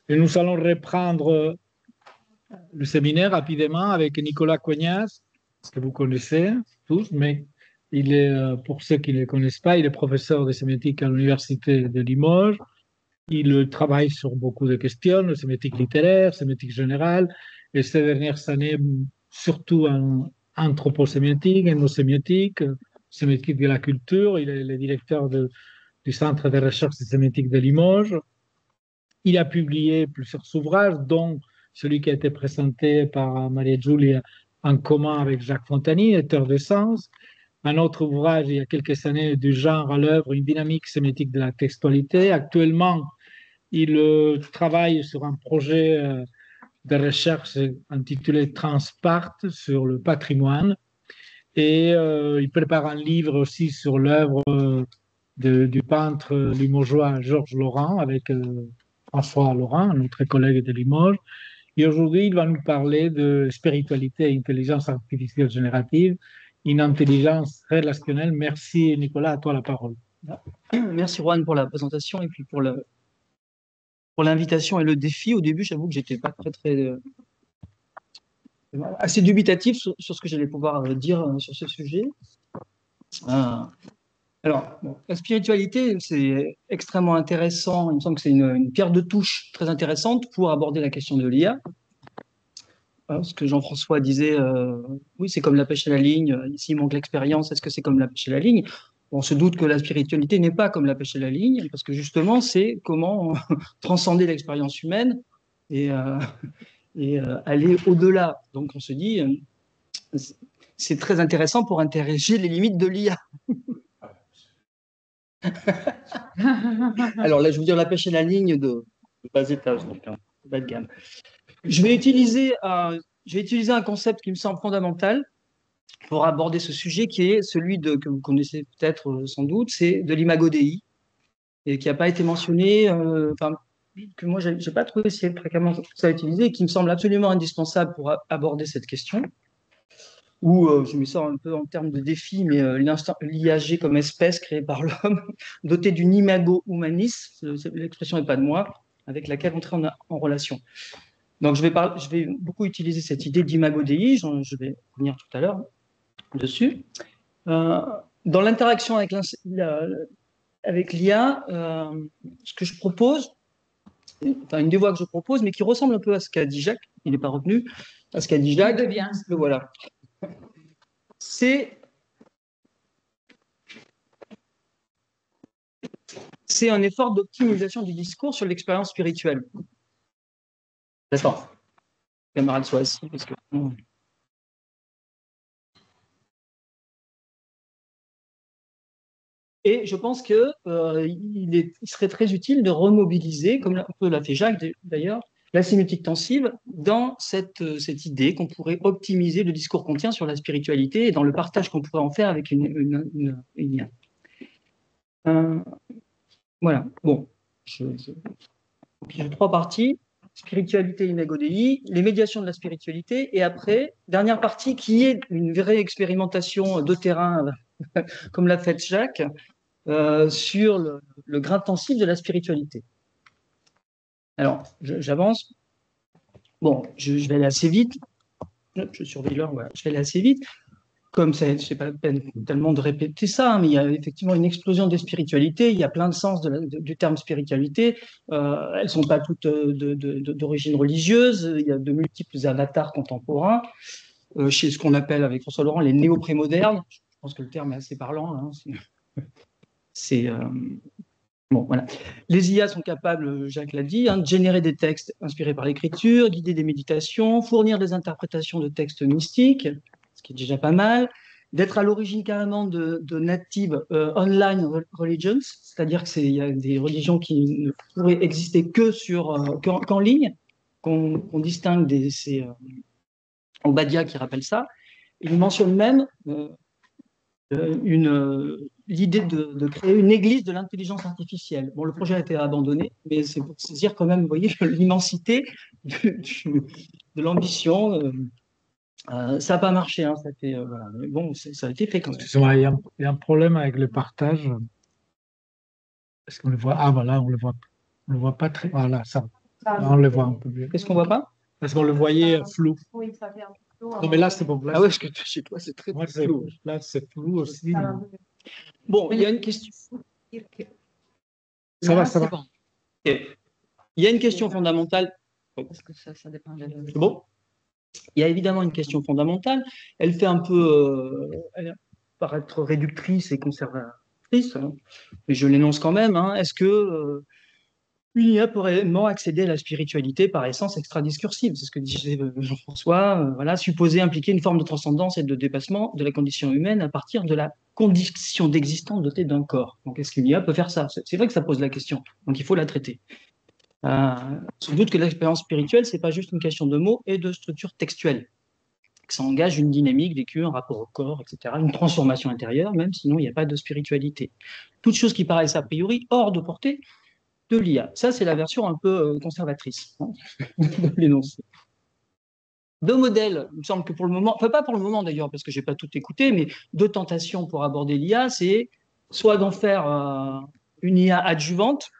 Et nous allons reprendre le séminaire rapidement avec Nicolas Cognaz, que vous connaissez tous, mais il est, pour ceux qui ne le connaissent pas, il est professeur de sémiotique à l'Université de Limoges. Il travaille sur beaucoup de questions, sémiotique littéraire, sémiotique générale, et ces dernières années, surtout en anthroposémiotique, etnosémiotique, sémiotique de la culture. Il est le directeur du Centre de recherche de sémiotique de Limoges. Il a publié plusieurs ouvrages, dont celui qui a été présenté par Maria Giulia en commun avec Jacques Fontani, Auteur de sens. Un autre ouvrage, il y a quelques années, du genre à l'œuvre, une dynamique sémétique de la textualité. Actuellement, il travaille sur un projet de recherche intitulé Transpart sur le patrimoine. Et il prépare un livre aussi sur l'œuvre du peintre limogeois Georges Laurent avec François Laurent, notre collègue de Limoges. Et aujourd'hui, il va nous parler de spiritualité et intelligence artificielle générative, une intelligence relationnelle. Merci Nicolas, à toi la parole. Merci Juan pour la présentation et puis pour l'invitation et le défi. Au début, j'avoue que j'étais pas très assez dubitatif sur ce que j'allais pouvoir dire sur ce sujet. Alors, bon, la spiritualité, c'est extrêmement intéressant. Il me semble que c'est une pierre de touche très intéressante pour aborder la question de l'IA. Ce que Jean-François disait, oui, c'est comme la pêche à la ligne. Ici, il manque l'expérience. Est-ce que c'est comme la pêche à la ligne? On se doute que la spiritualité n'est pas comme la pêche à la ligne, parce que justement, c'est comment transcender l'expérience humaine et aller au-delà. Donc, on se dit, c'est très intéressant pour interroger les limites de l'IA. Alors là, je veux dire la pêche à la ligne de bas étage, donc bas de gamme. Je vais utiliser un concept qui me semble fondamental pour aborder ce sujet, qui est celui que vous connaissez peut-être sans doute, c'est de l'imago Dei, et qui n'a pas été mentionné, que moi, je n'ai pas trouvé si fréquemment ça utilisé, et qui me semble absolument indispensable pour aborder cette question, où je mets ça un peu en termes de défi, mais l'IAG comme espèce créée par l'homme, dotée d'une imago humanis, l'expression n'est pas de moi, avec laquelle entrer en relation. Donc, je vais beaucoup utiliser cette idée d'imago Dei, je vais revenir tout à l'heure dessus. Dans l'interaction avec l'IA, ce que je propose, enfin une des voies que je propose, mais qui ressemble un peu à ce qu'a dit Jacques, il n'est pas retenu, à ce qu'a dit Jacques. Voilà. C'est un effort d'optimisation du discours sur l'expérience spirituelle. D'accord. Le camarade soit assis parce que. Et je pense qu'il serait très utile de remobiliser, comme un peu l'a fait Jacques d'ailleurs, la sémiotique tensive dans cette idée qu'on pourrait optimiser le discours qu'on tient sur la spiritualité et dans le partage qu'on pourrait en faire avec une IA. Voilà. Bon, j'ai trois parties. Spiritualité imago Dei, les médiations de la spiritualité, et après, dernière partie qui est une vraie expérimentation de terrain, comme l'a fait Jacques, sur le grain tensif de la spiritualité. Alors, j'avance. Bon, je vais aller assez vite. Je surveille l'heure, voilà. Je vais aller assez vite. Comme ça, je n'ai pas la peine tellement de répéter ça, mais il y a effectivement une explosion des spiritualités. Il y a plein de sens du terme spiritualité. Elles ne sont pas toutes d'origine religieuse. Il y a de multiples avatars contemporains. Chez ce qu'on appelle, avec François Laurent, les néo-prémodernes. Je pense que le terme est assez parlant. Hein. Bon, voilà. Les IA sont capables, Jacques l'a dit, de générer des textes inspirés par l'écriture, guider des méditations, fournir des interprétations de textes mystiques, ce qui est déjà pas mal, d'être à l'origine carrément de native online religions, c'est-à-dire qu'il y a des religions qui ne pourraient exister qu'en ligne, qu'on distingue c'est Obadia qui rappelle ça. Il mentionne même l'idée de créer une église de l'intelligence artificielle. Bon, le projet a été abandonné, mais c'est pour saisir quand même, vous voyez, l'immensité de l'ambition. Ça n'a pas marché, hein, ça a été, voilà. Mais bon, ça a été fait quand même. Il y a un problème avec le partage. Est-ce qu'on le voit? Ah, voilà, on le voit pas très. Voilà, ça. On le voit un peu mieux. Qu'est-ce qu'on voit pas? Parce qu'on le voyait flou. Oui, ça fait un peu flou. Non, mais là, c'est bon. Là, Ah ouais, parce que chez toi, c'est très moi, flou. là, c'est flou aussi. Bon, il y a une question. Ça va, ça C'est va. bon. Ok. Il y a une question fondamentale. Parce que ça dépend de... C'est bon? Il y a évidemment une question fondamentale. Elle fait un peu elle paraître réductrice et conservatrice, hein, mais je l'énonce quand même. Hein. Est-ce que une IA peut réellement accéder à la spiritualité par essence extradiscursive? C'est ce que disait Jean-François. Voilà, supposer impliquer une forme de transcendance et de dépassement de la condition humaine à partir de la condition d'existence dotée d'un corps. Donc, est-ce qu'une IA peut faire ça? C'est vrai que ça pose la question. Donc, il faut la traiter. Sans doute que l'expérience spirituelle, c'est pas juste une question de mots et de structure textuelle. Que ça engage une dynamique vécue, un rapport au corps, etc., une transformation intérieure, même sinon il n'y a pas de spiritualité. Toutes choses qui paraissent a priori hors de portée de l'IA. Ça, c'est la version un peu conservatrice hein, de l'énoncé. Deux modèles, il me semble que pour le moment, enfin pas pour le moment d'ailleurs, parce que je n'ai pas tout écouté, mais deux tentations pour aborder l'IA, c'est soit d'en faire une IA adjuvante,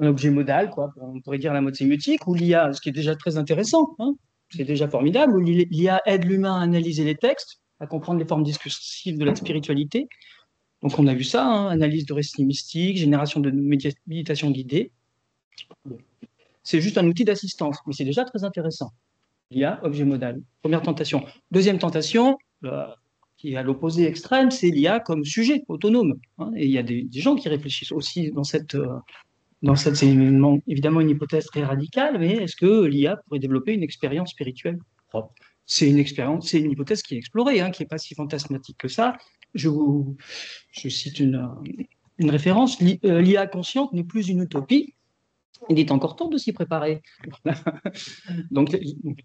un objet modal, quoi, on pourrait dire la mode sémiotique, ou l'IA, ce qui est déjà très intéressant, hein, c'est déjà formidable, où l'IA aide l'humain à analyser les textes, à comprendre les formes discursives de la spiritualité. Donc on a vu ça, hein, analyse de récits mystiques, génération de méditation guidée. C'est juste un outil d'assistance, mais c'est déjà très intéressant. L'IA, objet modal. Première tentation. Deuxième tentation, qui est à l'opposé extrême, c'est l'IA comme sujet autonome. Hein, et il y a des gens qui réfléchissent aussi dans cette c'est évidemment une hypothèse très radicale, mais est-ce que l'IA pourrait développer une expérience spirituelle propre? C'est une hypothèse qui est explorée, hein, qui n'est pas si fantasmatique que ça. Je cite une référence. L'IA consciente n'est plus une utopie. Il est encore temps de s'y préparer. Donc,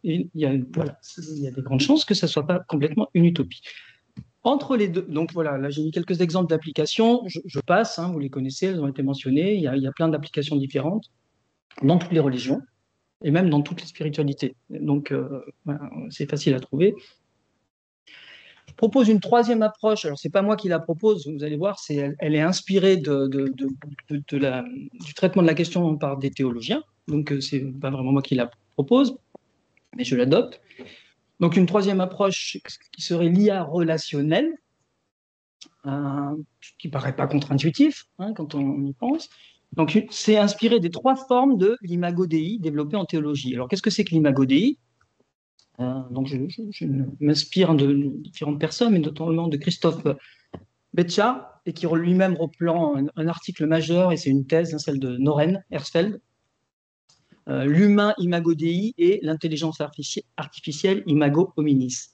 il y a des grandes chances que ça ne soit pas complètement une utopie. Entre les deux, donc voilà, là j'ai mis quelques exemples d'applications, je passe, hein, vous les connaissez, elles ont été mentionnées, il y a plein d'applications différentes dans toutes les religions et même dans toutes les spiritualités. Donc voilà, c'est facile à trouver. Je propose une troisième approche, alors c'est pas moi qui la propose, vous allez voir, elle est inspirée du traitement de la question par des théologiens, donc c'est pas vraiment moi qui la propose, mais je l'adopte. Donc une troisième approche qui serait l'IA relationnelle, qui paraît pas contre-intuitif hein, quand on y pense. Donc, c'est inspiré des trois formes de l'imago Dei développées en théologie. Alors, qu'est-ce que c'est que l'imago Dei? Donc, je m'inspire de différentes personnes, mais notamment de Christophe Beccia, et qui lui-même reprend un article majeur, et c'est une thèse, hein, celle de Noren Herzfeld, l'humain imago Dei et l'intelligence artificielle imago hominis.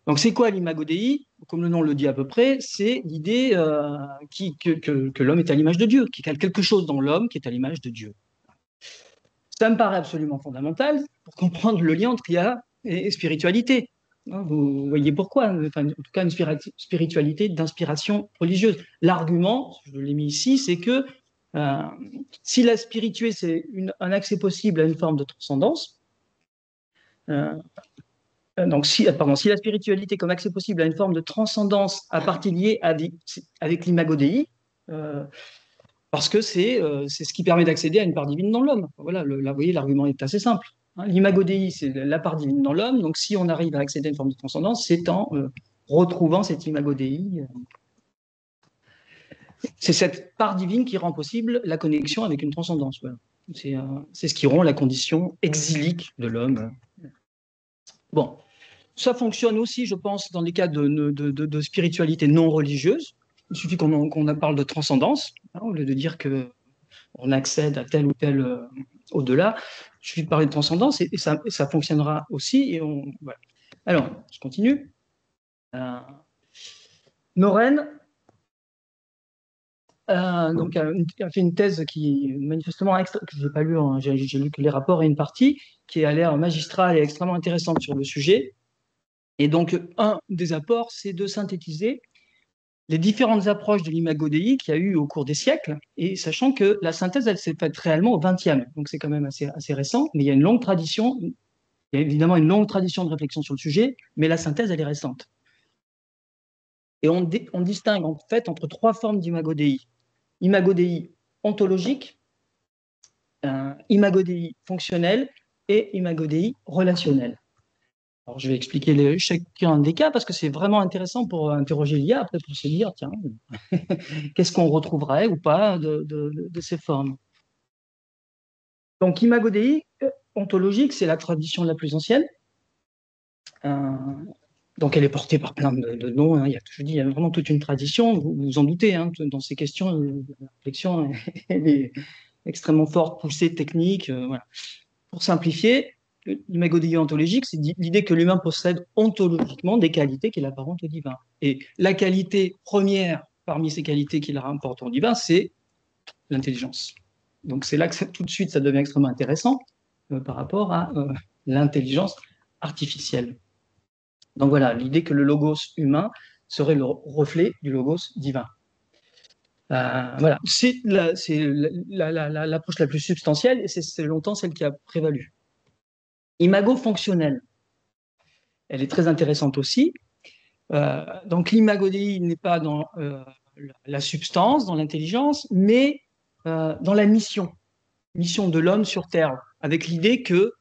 Donc, c'est quoi l'imago Dei? Comme le nom le dit à peu près, c'est l'idée que l'homme est à l'image de Dieu, qu'il y a quelque chose dans l'homme qui est à l'image de Dieu. Ça me paraît absolument fondamental pour comprendre le lien entre IA et spiritualité. Vous voyez pourquoi, enfin, en tout cas une spiritualité d'inspiration religieuse. L'argument, je l'ai mis ici, c'est que si la spiritualité, c'est un accès possible à une forme de transcendance, donc, si la spiritualité comme accès possible à une forme de transcendance a partie liée avec l'imago Dei, parce que c'est ce qui permet d'accéder à une part divine dans l'homme. Voilà, là, vous voyez, l'argument est assez simple. Hein. L'imago Dei, c'est la part divine dans l'homme, donc si on arrive à accéder à une forme de transcendance, c'est en retrouvant cette imago Dei. C'est cette part divine qui rend possible la connexion avec une transcendance. Voilà. C'est ce qui rend la condition exilique de l'homme. Bon. Ça fonctionne aussi, je pense, dans les cas de spiritualité non religieuse. Il suffit qu'on parle de transcendance, hein, au lieu de dire qu'on accède à tel ou tel au-delà. Il suffit de parler de transcendance et ça fonctionnera aussi. Et voilà. Alors, je continue. Noren donc, a fait une thèse qui, manifestement, que je n'ai pas lu, hein, j'ai lu que les rapports et une partie, qui a l'air magistrale et extrêmement intéressante sur le sujet. Et donc, un des apports, c'est de synthétiser les différentes approches de l'imago Dei qu'il y a eu au cours des siècles, et sachant que la synthèse, elle s'est faite réellement au XXe, donc c'est quand même assez récent, mais il y a une longue tradition, il y a évidemment une longue tradition de réflexion sur le sujet, mais la synthèse, elle est récente. Et on distingue en fait entre trois formes d'imago Dei. Imago Dei ontologique, Imago Dei fonctionnel et Imago Dei relationnel. Alors, je vais expliquer chacun des cas parce que c'est vraiment intéressant pour interroger l'IA, après pour se dire, tiens, qu'est-ce qu'on retrouverait ou pas de ces formes. Donc, Imago Dei ontologique, c'est la tradition la plus ancienne. Donc, elle est portée par plein de noms. Hein. Je dis, il y a vraiment toute une tradition. Vous vous en doutez, hein, dans ces questions, la réflexion elle est extrêmement forte, poussée, technique. Voilà. Pour simplifier, l'imago Dei ontologique, c'est l'idée que l'humain possède ontologiquement des qualités qu'il apparente au divin. Et la qualité première parmi ces qualités qu'il rapporte au divin, c'est l'intelligence. Donc, c'est là que tout de suite, ça devient extrêmement intéressant par rapport à l'intelligence artificielle. Donc voilà, l'idée que le logos humain serait le reflet du logos divin. Voilà, c'est l'approche la plus substantielle et c'est longtemps celle qui a prévalu. Imago fonctionnel, elle est très intéressante aussi. Donc l'imago Dei n'est pas dans la substance, dans l'intelligence, mais dans la mission de l'homme sur Terre, avec l'idée que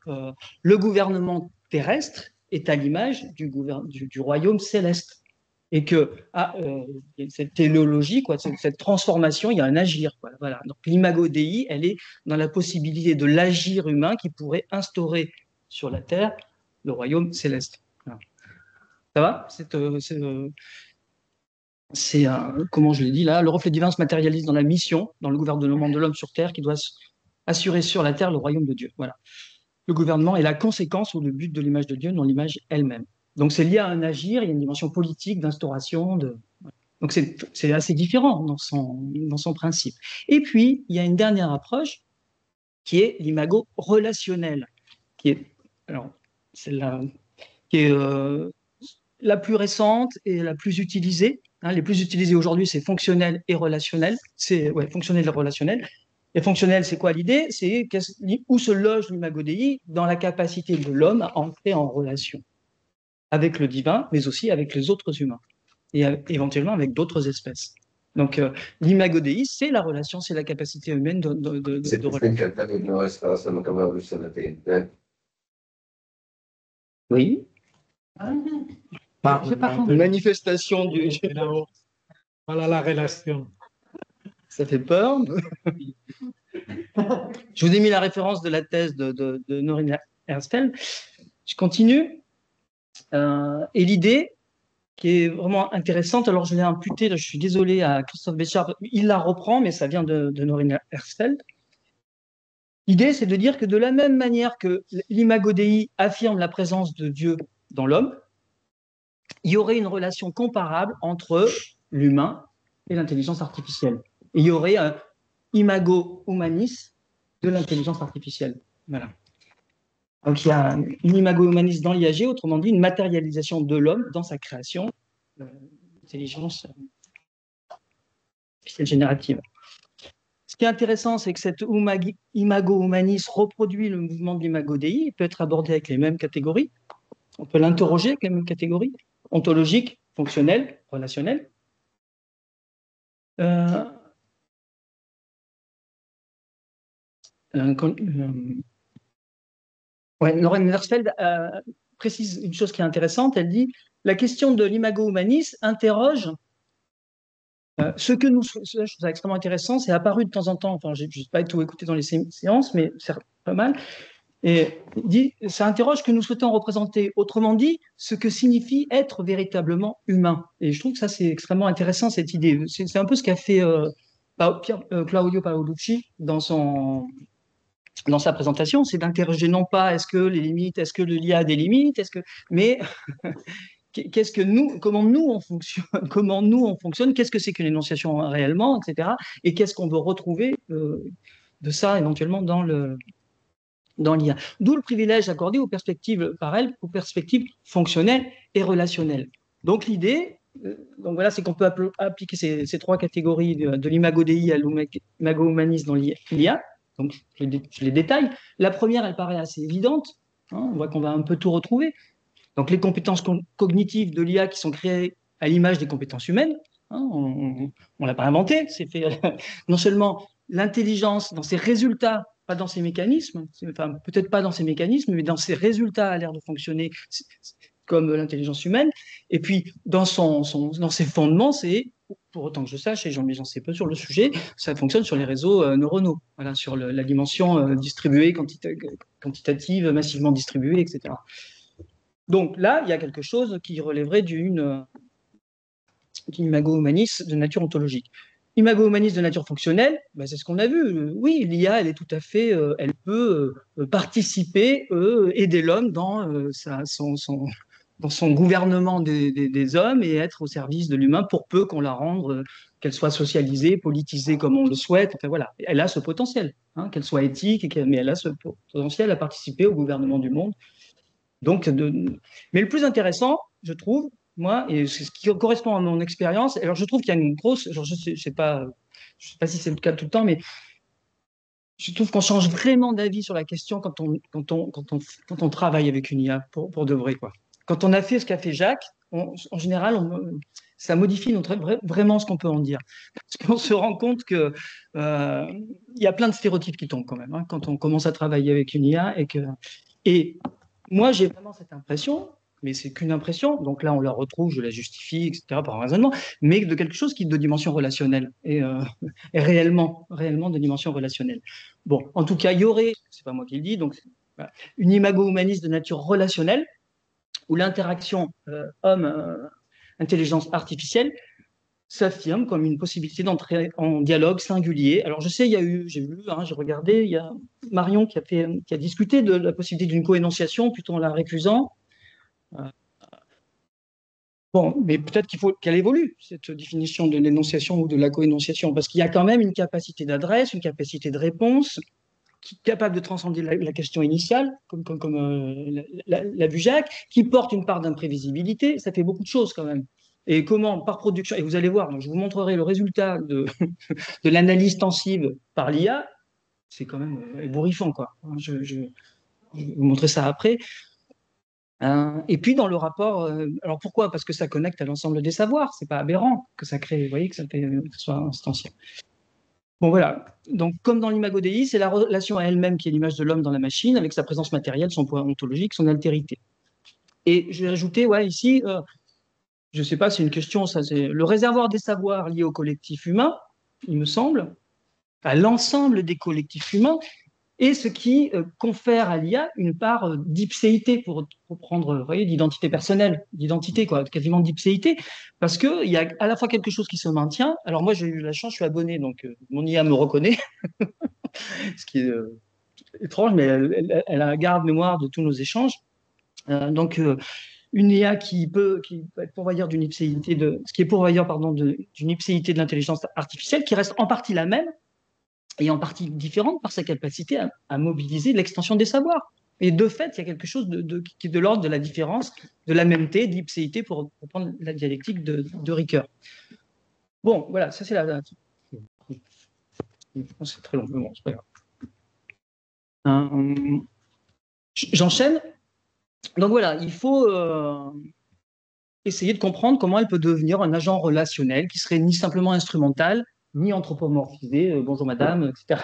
le gouvernement terrestre est à l'image du royaume céleste. Et que cette téléologie, quoi, cette transformation, il y a un agir. Quoi, voilà. Donc l'imago Dei, elle est dans la possibilité de l'agir humain qui pourrait instaurer sur la Terre le royaume céleste. Voilà. Ça va? C'est comment je l'ai dit là, le reflet divin se matérialise dans la mission, dans le gouvernement de l'homme sur Terre qui doit assurer sur la Terre le royaume de Dieu. Voilà. Le gouvernement est la conséquence ou le but de l'image de Dieu, non l'image elle-même. Donc c'est lié à un agir, il y a une dimension politique, d'instauration. Donc c'est assez différent dans son principe. Et puis, il y a une dernière approche qui est l'imago relationnel, qui est, alors, celle-là, qui est la plus récente et la plus utilisée. Hein, les plus utilisés aujourd'hui, c'est fonctionnel et relationnel. C'est fonctionnel et relationnel. Et fonctionnel, c'est quoi l'idée? C'est où se loge l'imago Dei dans la capacité de l'homme à entrer en relation avec le divin, mais aussi avec les autres humains et éventuellement avec d'autres espèces. Donc l'imago Dei, c'est la relation, c'est la capacité humaine de Oui. Une manifestation du. Voilà la relation. Ça fait peur. Je vous ai mis la référence de la thèse de Norin Herzfeld. Je continue. Et l'idée qui est vraiment intéressante, alors je l'ai imputée, je suis désolé à Christophe Béchard, il la reprend, mais ça vient de Norin Herzfeld. L'idée, c'est de dire que de la même manière que l'imago Dei affirme la présence de Dieu dans l'homme, il y aurait une relation comparable entre l'humain et l'intelligence artificielle. Et il y aurait un imago humanis de l'intelligence artificielle. Voilà. Donc il y a une imago humanis dans l'IAG, autrement dit une matérialisation de l'homme dans sa création d'intelligence artificielle générative. Ce qui est intéressant, c'est que cette imago humanis reproduit le mouvement de l'imago Dei, il peut être abordé avec les mêmes catégories, on peut l'interroger avec les mêmes catégories, ontologique, fonctionnel, relationnel. Norin Herzfeld précise une chose qui est intéressante, elle dit « La question de l'imago humanis interroge ce que nous... » Je trouve ça extrêmement intéressant, c'est apparu de temps en temps, enfin je n'ai pas tout écouté dans les séances, mais c'est pas mal. Et il dit, ça interroge ce que nous souhaitons représenter. Autrement dit, ce que signifie être véritablement humain. Et je trouve que ça, c'est extrêmement intéressant, cette idée. C'est un peu ce qu'a fait Claudio Paolucci dans sa présentation, c'est d'interroger non pas est-ce que les limites, est-ce que l'IA a des limites, mais qu'est-ce que comment nous on fonctionne, qu'est-ce que c'est qu'une énonciation réellement, etc. Et qu'est-ce qu'on veut retrouver de ça éventuellement dans l'IA. D'où le privilège accordé aux perspectives, aux perspectives fonctionnelles et relationnelles. Donc l'idée, c'est qu'on peut appliquer ces trois catégories de l'imago Dei à l'imago humanis dans l'IA. Donc je les détaille. La première, elle paraît assez évidente. Hein, on voit qu'on va un peu tout retrouver. Donc les compétences cognitives de l'IA qui sont créées à l'image des compétences humaines. Hein, on ne l'a pas inventé. C'est fait non seulement l'intelligence dans ses résultats pas dans ses mécanismes, enfin peut-être pas dans ses mécanismes, mais dans ses résultats a l'air de fonctionner comme l'intelligence humaine. Et puis dans ses fondements, c'est, pour autant que je sache, et j'en sais peu sur le sujet, ça fonctionne sur les réseaux neuronaux, voilà, sur la dimension distribuée, quantitative, massivement distribuée, etc. Donc là, il y a quelque chose qui relèverait d'une imago humanis de nature ontologique. Imago humanis de nature fonctionnelle, ben c'est ce qu'on a vu. Oui, l'IA, elle est tout à fait, elle peut participer, aider l'homme dans dans son gouvernement des hommes et être au service de l'humain pour peu qu'on la rende, qu'elle soit socialisée, politisée comme on le souhaite. Enfin, voilà, elle a ce potentiel, hein, qu'elle soit éthique, mais elle a ce potentiel à participer au gouvernement du monde. Donc, mais le plus intéressant, je trouve, moi, et c'est ce qui correspond à mon expérience, alors je trouve qu'il y a une grosse, genre je sais pas si c'est le cas tout le temps, mais je trouve qu'on change vraiment d'avis sur la question quand on travaille avec une IA pour de vrai, quoi. Quand on a fait ce qu'a fait Jacques, en général, ça modifie vraiment ce qu'on peut en dire. Parce qu'on se rend compte que il y a plein de stéréotypes qui tombent quand même, hein, quand on commence à travailler avec une IA et moi, j'ai vraiment cette impression, mais c'est qu'une impression, donc là, on la retrouve, je la justifie, etc., par un raisonnement, mais de quelque chose qui est de dimension relationnelle, et réellement de dimension relationnelle. Bon, en tout cas, il y aurait, c'est pas moi qui le dis, donc voilà, une imago humaniste de nature relationnelle, où l'interaction homme-intelligence artificielle s'affirme comme une possibilité d'entrer en dialogue singulier. Alors je sais, j'ai vu, hein, j'ai regardé, il y a Marion qui a discuté de la possibilité d'une coénonciation, plutôt en la récusant. Bon, mais peut-être qu'il faut qu'elle évolue, cette définition de l'énonciation ou de la coénonciation, parce qu'il y a quand même une capacité d'adresse, une capacité de réponse, qui est capable de transcender la question initiale, comme l'a vu Jacques, qui porte une part d'imprévisibilité. Ça fait beaucoup de choses quand même. Et comment, par production, et vous allez voir, donc je vous montrerai le résultat de l'analyse tensive par l'IA, c'est quand même ébouriffant, quoi. Je vais vous montrer ça après. Et puis dans le rapport, alors pourquoi? Parce que ça connecte à l'ensemble des savoirs, c'est pas aberrant que ça crée, vous voyez, que ça soit instantiel. Bon voilà, donc comme dans l'imago Dei, c'est la relation à elle-même qui est l'image de l'homme dans la machine, avec sa présence matérielle, son poids ontologique, son altérité. Et je vais ajouter, ouais, ici, je sais pas, c'est une question, ça, c'est le réservoir des savoirs liés au collectif humain, il me semble, à l'ensemble des collectifs humains, et ce qui confère à l'IA une part d'ipséité, pour prendre, vous voyez, d'identité personnelle, d'identité, quoi, quasiment d'ipséité, parce qu'il y a à la fois quelque chose qui se maintient. Alors moi, j'ai eu la chance, je suis abonné, donc mon IA me reconnaît, ce qui est étrange, mais elle a garde-mémoire de tous nos échanges. Donc, une IA qui peut être pourvoyeur d'une ipséité ce qui est pourvoyeur, pardon, d'une ipséité de l'intelligence artificielle, qui reste en partie la même, et en partie différente par sa capacité à mobiliser l'extension des savoirs. Et de fait, il y a quelque chose qui est de l'ordre de la différence, de la mêmeté, d'ipséité, pour prendre la dialectique de Ricoeur. Bon, voilà, ça c'est c'est très long, mais bon, c'est pas grave. J'enchaîne. Donc voilà, il faut essayer de comprendre comment elle peut devenir un agent relationnel qui serait ni simplement instrumental, ni anthropomorphisé, bonjour madame, etc.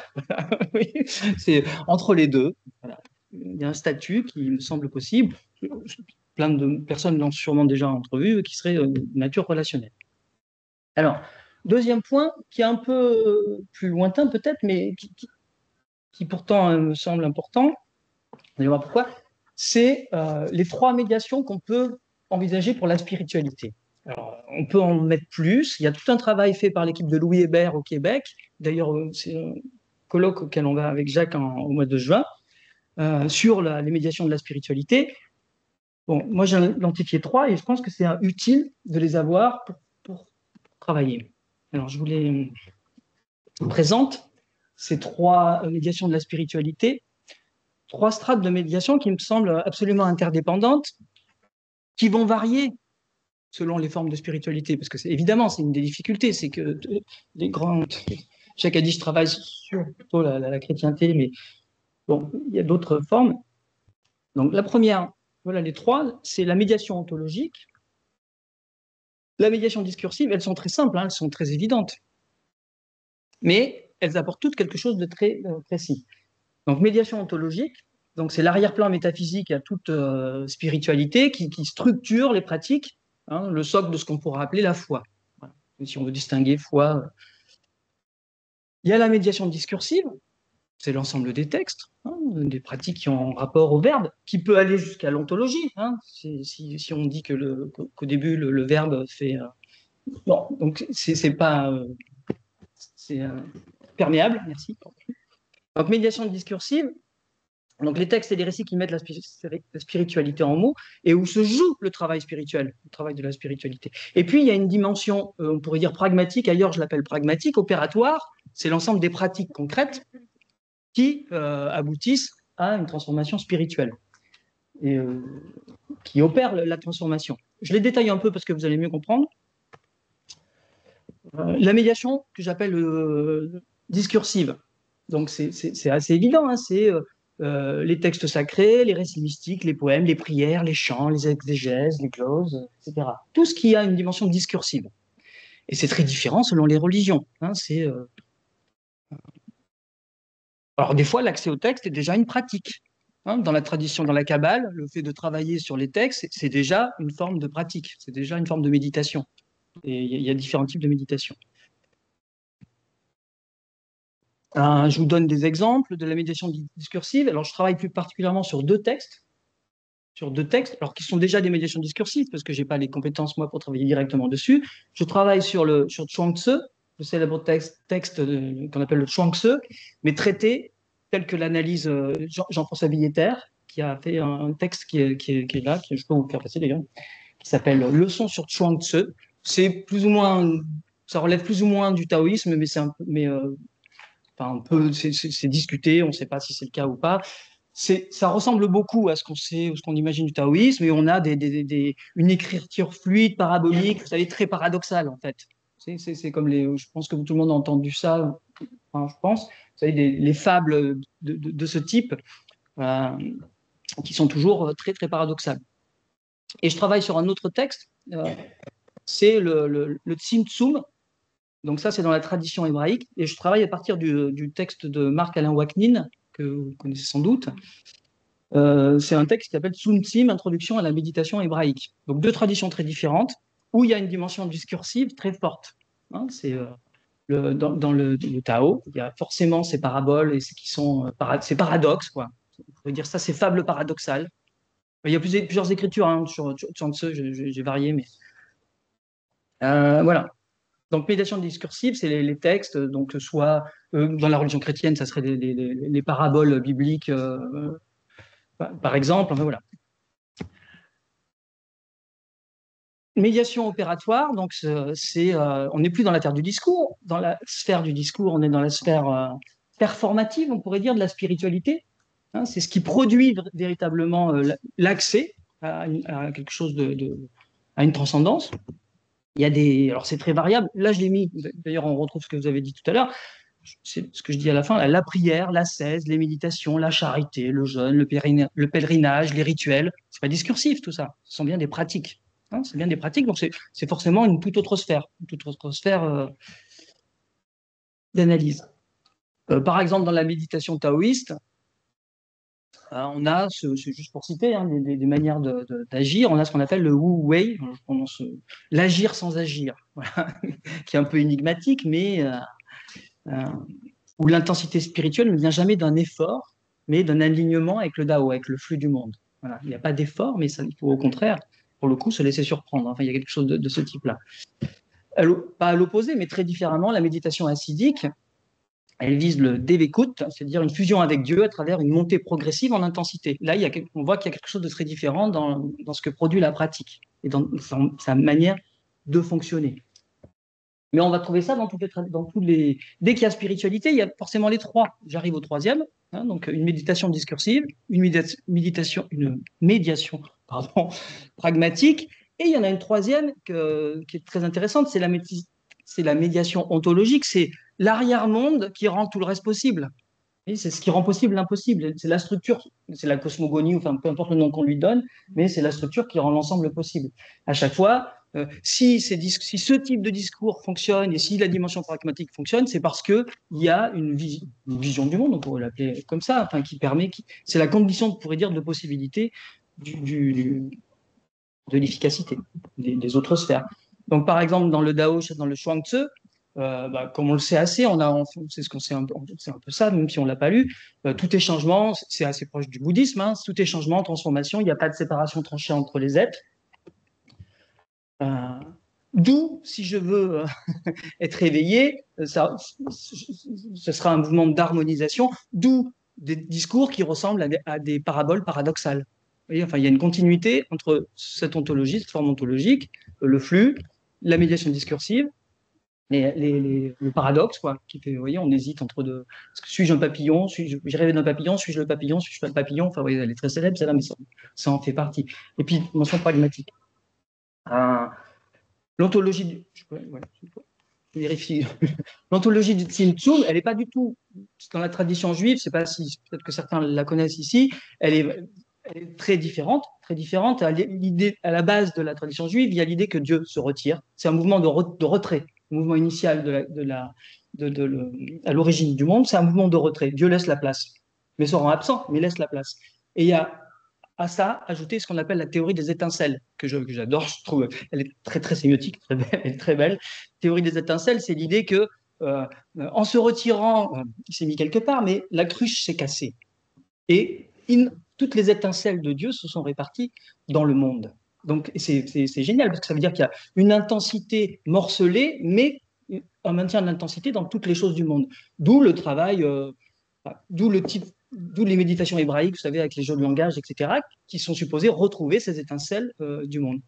Oui, c'est entre les deux. Voilà. Il y a un statut qui me semble possible. Plein de personnes l'ont sûrement déjà entrevu, qui serait de nature relationnelle. Alors, deuxième point, qui est un peu plus lointain peut-être, mais qui pourtant me semble important, vous allez voir pourquoi, c'est les trois médiations qu'on peut envisager pour la spiritualité. Alors, on peut en mettre plus. Il y a tout un travail fait par l'équipe de Louis Hébert au Québec. D'ailleurs, c'est un colloque auquel on va avec Jacques au mois de juin, sur les médiations de la spiritualité. Bon, moi, j'ai identifié trois et je pense que c'est utile de les avoir pour travailler. Alors, je vous les présente, ces trois médiations de la spiritualité. Trois strates de médiation qui me semblent absolument interdépendantes, qui vont varier selon les formes de spiritualité, parce que évidemment, c'est une des difficultés, c'est que les grands... Jacques a dit, je travaille sur plutôt la chrétienté, mais bon, il y a d'autres formes. Donc la première, voilà les trois, c'est la médiation ontologique. La médiation discursive, elles sont très simples, hein, elles sont très évidentes, mais elles apportent toutes quelque chose de très précis. Donc, médiation ontologique, donc c'est l'arrière-plan métaphysique à toute spiritualité qui structure les pratiques, hein, le socle de ce qu'on pourra appeler la foi. Voilà. Si on veut distinguer foi. Il y a la médiation discursive, c'est l'ensemble des textes, hein, des pratiques qui ont rapport au verbe, qui peut aller jusqu'à l'ontologie. Hein, si on dit qu'au début, le verbe fait... bon, donc c'est pas... c'est perméable, merci. Donc, médiation discursive, donc les textes et les récits qui mettent la spiritualité en mots et où se joue le travail spirituel, le travail de la spiritualité. Et puis, il y a une dimension, on pourrait dire pragmatique, ailleurs je l'appelle pragmatique, opératoire, c'est l'ensemble des pratiques concrètes qui aboutissent à une transformation spirituelle et qui opèrent la transformation. Je les détaille un peu parce que vous allez mieux comprendre. La médiation que j'appelle discursive, donc c'est assez évident, hein, c'est les textes sacrés, les récits mystiques, les poèmes, les prières, les chants, les exégèses, les gloses, etc. Tout ce qui a une dimension discursive. Et c'est très différent selon les religions. Hein, alors des fois, l'accès au texte est déjà une pratique. Hein, dans la tradition, dans la Kabbale, le fait de travailler sur les textes, c'est déjà une forme de pratique, c'est déjà une forme de méditation. Et il y a différents types de méditation. Je vous donne des exemples de la méditation discursive. Alors, je travaille plus particulièrement sur deux textes, alors qui sont déjà des médiations discursives, parce que je n'ai pas les compétences, moi, pour travailler directement dessus. Je travaille sur Chuang Tzu, le célèbre texte qu'on appelle le Chuang Tzu, mais traité tel que l'analyse Jean-François Billetter, qui a fait un texte qui est là, que je peux vous faire passer d'ailleurs, qui s'appelle Leçon sur Chuang Tzu. C'est plus ou moins, ça relève plus ou moins du taoïsme, mais c'est discuté, on ne sait pas si c'est le cas ou pas. Ça ressemble beaucoup à ce qu'on imagine du taoïsme, et on a une écriture fluide, parabolique, vous savez, très paradoxale en fait. C'est comme je pense que tout le monde a entendu ça, enfin, je pense. Vous savez, les fables de ce type qui sont toujours très très paradoxales. Et je travaille sur un autre texte, c'est le Tsim Tsum. Donc ça, c'est dans la tradition hébraïque. Et je travaille à partir du texte de Marc-Alain Waknin, que vous connaissez sans doute. C'est un texte qui s'appelle Tsun Tsim, Introduction à la méditation hébraïque. Donc deux traditions très différentes, où il y a une dimension discursive très forte. Hein, dans le Tao, il y a forcément ces paraboles et ces paradoxes, quoi. On pourrait dire ça, ces fables paradoxales. Il y a plusieurs écritures hein, sur Chuang Tzu, j'ai varié, mais voilà. Donc, méditation discursive, c'est les textes, donc soit dans la religion chrétienne, ça serait les paraboles bibliques, par exemple. Enfin, voilà. Médiation opératoire, donc on n'est plus dans la terre du discours, dans la sphère du discours, on est dans la sphère performative, on pourrait dire, de la spiritualité. Hein, c'est ce qui produit véritablement l'accès à quelque chose à une transcendance. Il y a alors c'est très variable. Là, je l'ai mis. D'ailleurs, on retrouve ce que vous avez dit tout à l'heure. C'est ce que je dis à la fin. La prière, l'ascèse, les méditations, la charité, le jeûne, le pèlerinage, les rituels. C'est pas discursif tout ça. Ce sont bien des pratiques. Hein, c'est bien des pratiques. Donc c'est forcément une toute autre sphère, d'analyse. Par exemple, dans la méditation taoïste, on a, c'est juste pour citer, hein, des manières d'agir. On a ce qu'on appelle le Wu Wei, l'agir sans agir, voilà, qui est un peu énigmatique, mais où l'intensité spirituelle ne vient jamais d'un effort, mais d'un alignement avec le Dao, avec le flux du monde. Voilà. Il n'y a pas d'effort, mais il faut au contraire, pour le coup, se laisser surprendre. Enfin, il y a quelque chose de ce type-là. Pas à l'opposé, mais très différemment, la méditation assidique, elle vise le Devekut, c'est-à-dire une fusion avec Dieu à travers une montée progressive en intensité. Là, on voit qu'il y a quelque chose de très différent dans ce que produit la pratique et dans sa manière de fonctionner. Mais on va trouver ça dans tous les... Dès qu'il y a spiritualité, il y a forcément les trois. J'arrive au troisième, hein, donc une méditation discursive, une médiation pragmatique, et il y en a une troisième qui est très intéressante, c'est la médiation ontologique, c'est l'arrière-monde qui rend tout le reste possible. Et c'est ce qui rend possible l'impossible. C'est la structure, c'est la cosmogonie, enfin peu importe le nom qu'on lui donne, mais c'est la structure qui rend l'ensemble possible. À chaque fois, Si ce type de discours fonctionne et si la dimension pragmatique fonctionne, c'est parce qu'il y a une vision du monde, on pourrait l'appeler comme ça, enfin, c'est la condition, on pourrait dire, de possibilité de l'efficacité des autres sphères. Donc, par exemple, dans le Dao, dans le Chuang-Tzu, comme on le sait assez, c'est ce qu'on sait c'est un peu ça, même si on l'a pas lu. Tout est changement, c'est assez proche du bouddhisme. Hein, tout est changement, transformation. Il n'y a pas de séparation tranchée entre les êtres. D'où, si je veux être éveillé, ce sera un mouvement d'harmonisation. D'où des discours qui ressemblent à des paraboles paradoxales. Vous voyez, enfin, il y a une continuité entre cette ontologie, cette forme ontologique, le flux, la médiation discursive, le paradoxe, quoi, qui fait, vous voyez, on hésite entre deux. Suis-je un papillon? J'ai rêvé d'un papillon? Suis-je le papillon? Suis-je pas le papillon? Enfin, vous voyez, elle est très célèbre, celle-là, mais ça en fait partie. Et puis, mention pragmatique. L'ontologie, je vérifie. L'ontologie du Tsimtsum, elle n'est pas du tout dans la tradition juive. Je ne sais pas si peut-être que certains la connaissent ici. Elle est très différente, très différente. À la base de la tradition juive, il y a l'idée que Dieu se retire. C'est un mouvement de retrait, le mouvement initial à l'origine du monde. C'est un mouvement de retrait. Dieu laisse la place, mais se rend absent, mais laisse la place. Et il y a à ça ajouter ce qu'on appelle la théorie des étincelles, que j'adore, je trouve, elle est très très sémiotique, très belle, elle est très belle. Théorie des étincelles, c'est l'idée que en se retirant, il s'est mis quelque part, mais la cruche s'est cassée. Et toutes les étincelles de Dieu se sont réparties dans le monde. Donc c'est génial, parce que ça veut dire qu'il y a une intensité morcelée, mais un maintien d'intensité dans toutes les choses du monde. D'où le travail, d'où les méditations hébraïques, vous savez, avec les jeux de langage, etc., qui sont supposées retrouver ces étincelles du monde.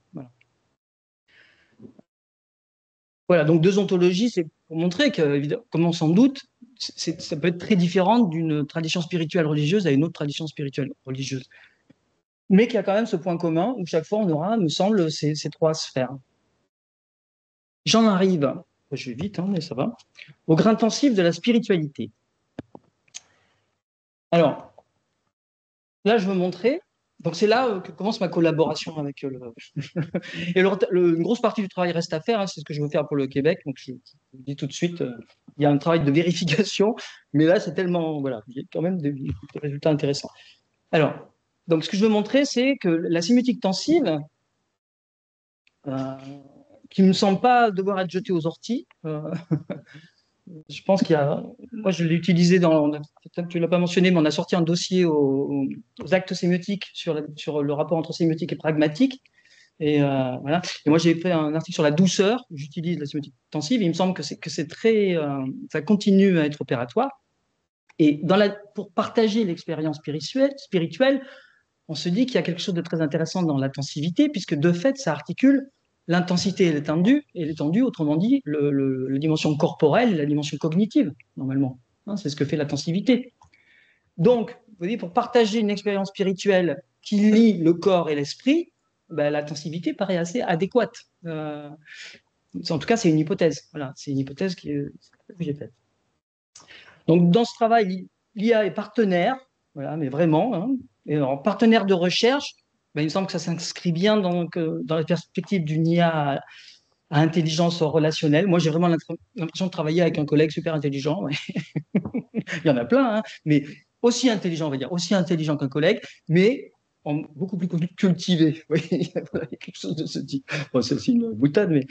Voilà, donc deux ontologies, c'est pour montrer que, comme on s'en doute, ça peut être très différent d'une tradition spirituelle religieuse à une autre tradition spirituelle religieuse. Mais qu'il y a quand même ce point commun où chaque fois on aura, me semble, ces trois sphères. J'en arrive, je vais vite, hein, mais ça va, au grain intensif de la spiritualité. Alors, là, je veux montrer. Donc, c'est là que commence ma collaboration avec le. Et une grosse partie du travail reste à faire. Hein, c'est ce que je veux faire pour le Québec. Donc, je vous dis tout de suite, il y a un travail de vérification. Mais là, c'est tellement. Voilà, il y a quand même des résultats intéressants. Alors, donc, ce que je veux montrer, c'est que la sémiotique tensive, qui ne me semble pas devoir être jetée aux orties, je pense qu'il y a. Moi, je l'ai utilisé peut-être tu ne l'as pas mentionné, mais on a sorti un dossier aux actes sémiotiques sur le rapport entre sémiotique et pragmatique. Et voilà. Et moi, j'ai fait un article sur la douceur. J'utilise la sémiotique tensive. Et il me semble que c'est très. Ça continue à être opératoire. Et pour partager l'expérience spirituelle, on se dit qu'il y a quelque chose de très intéressant dans l'intensivité, puisque de fait, ça articule l'intensité et l'étendue, autrement dit, la dimension corporelle et la dimension cognitive, normalement. Hein, c'est ce que fait l'intensivité. Donc, vous voyez, pour partager une expérience spirituelle qui lie le corps et l'esprit, l'intensivité paraît assez adéquate. En tout cas, c'est une hypothèse. Voilà, c'est une hypothèse que j'ai faite. Donc, dans ce travail, l'IA est partenaire, voilà, mais vraiment, hein, et en partenaire de recherche. Il me semble que ça s'inscrit bien dans la perspective d'une IA à intelligence relationnelle. Moi, j'ai vraiment l'impression de travailler avec un collègue super intelligent. Ouais. Il y en a plein, hein, mais aussi intelligent, on va dire, aussi intelligent qu'un collègue, mais beaucoup plus cultivé. Oui, il y a quelque chose de ce type. Bon, c'est aussi une boutade, mais...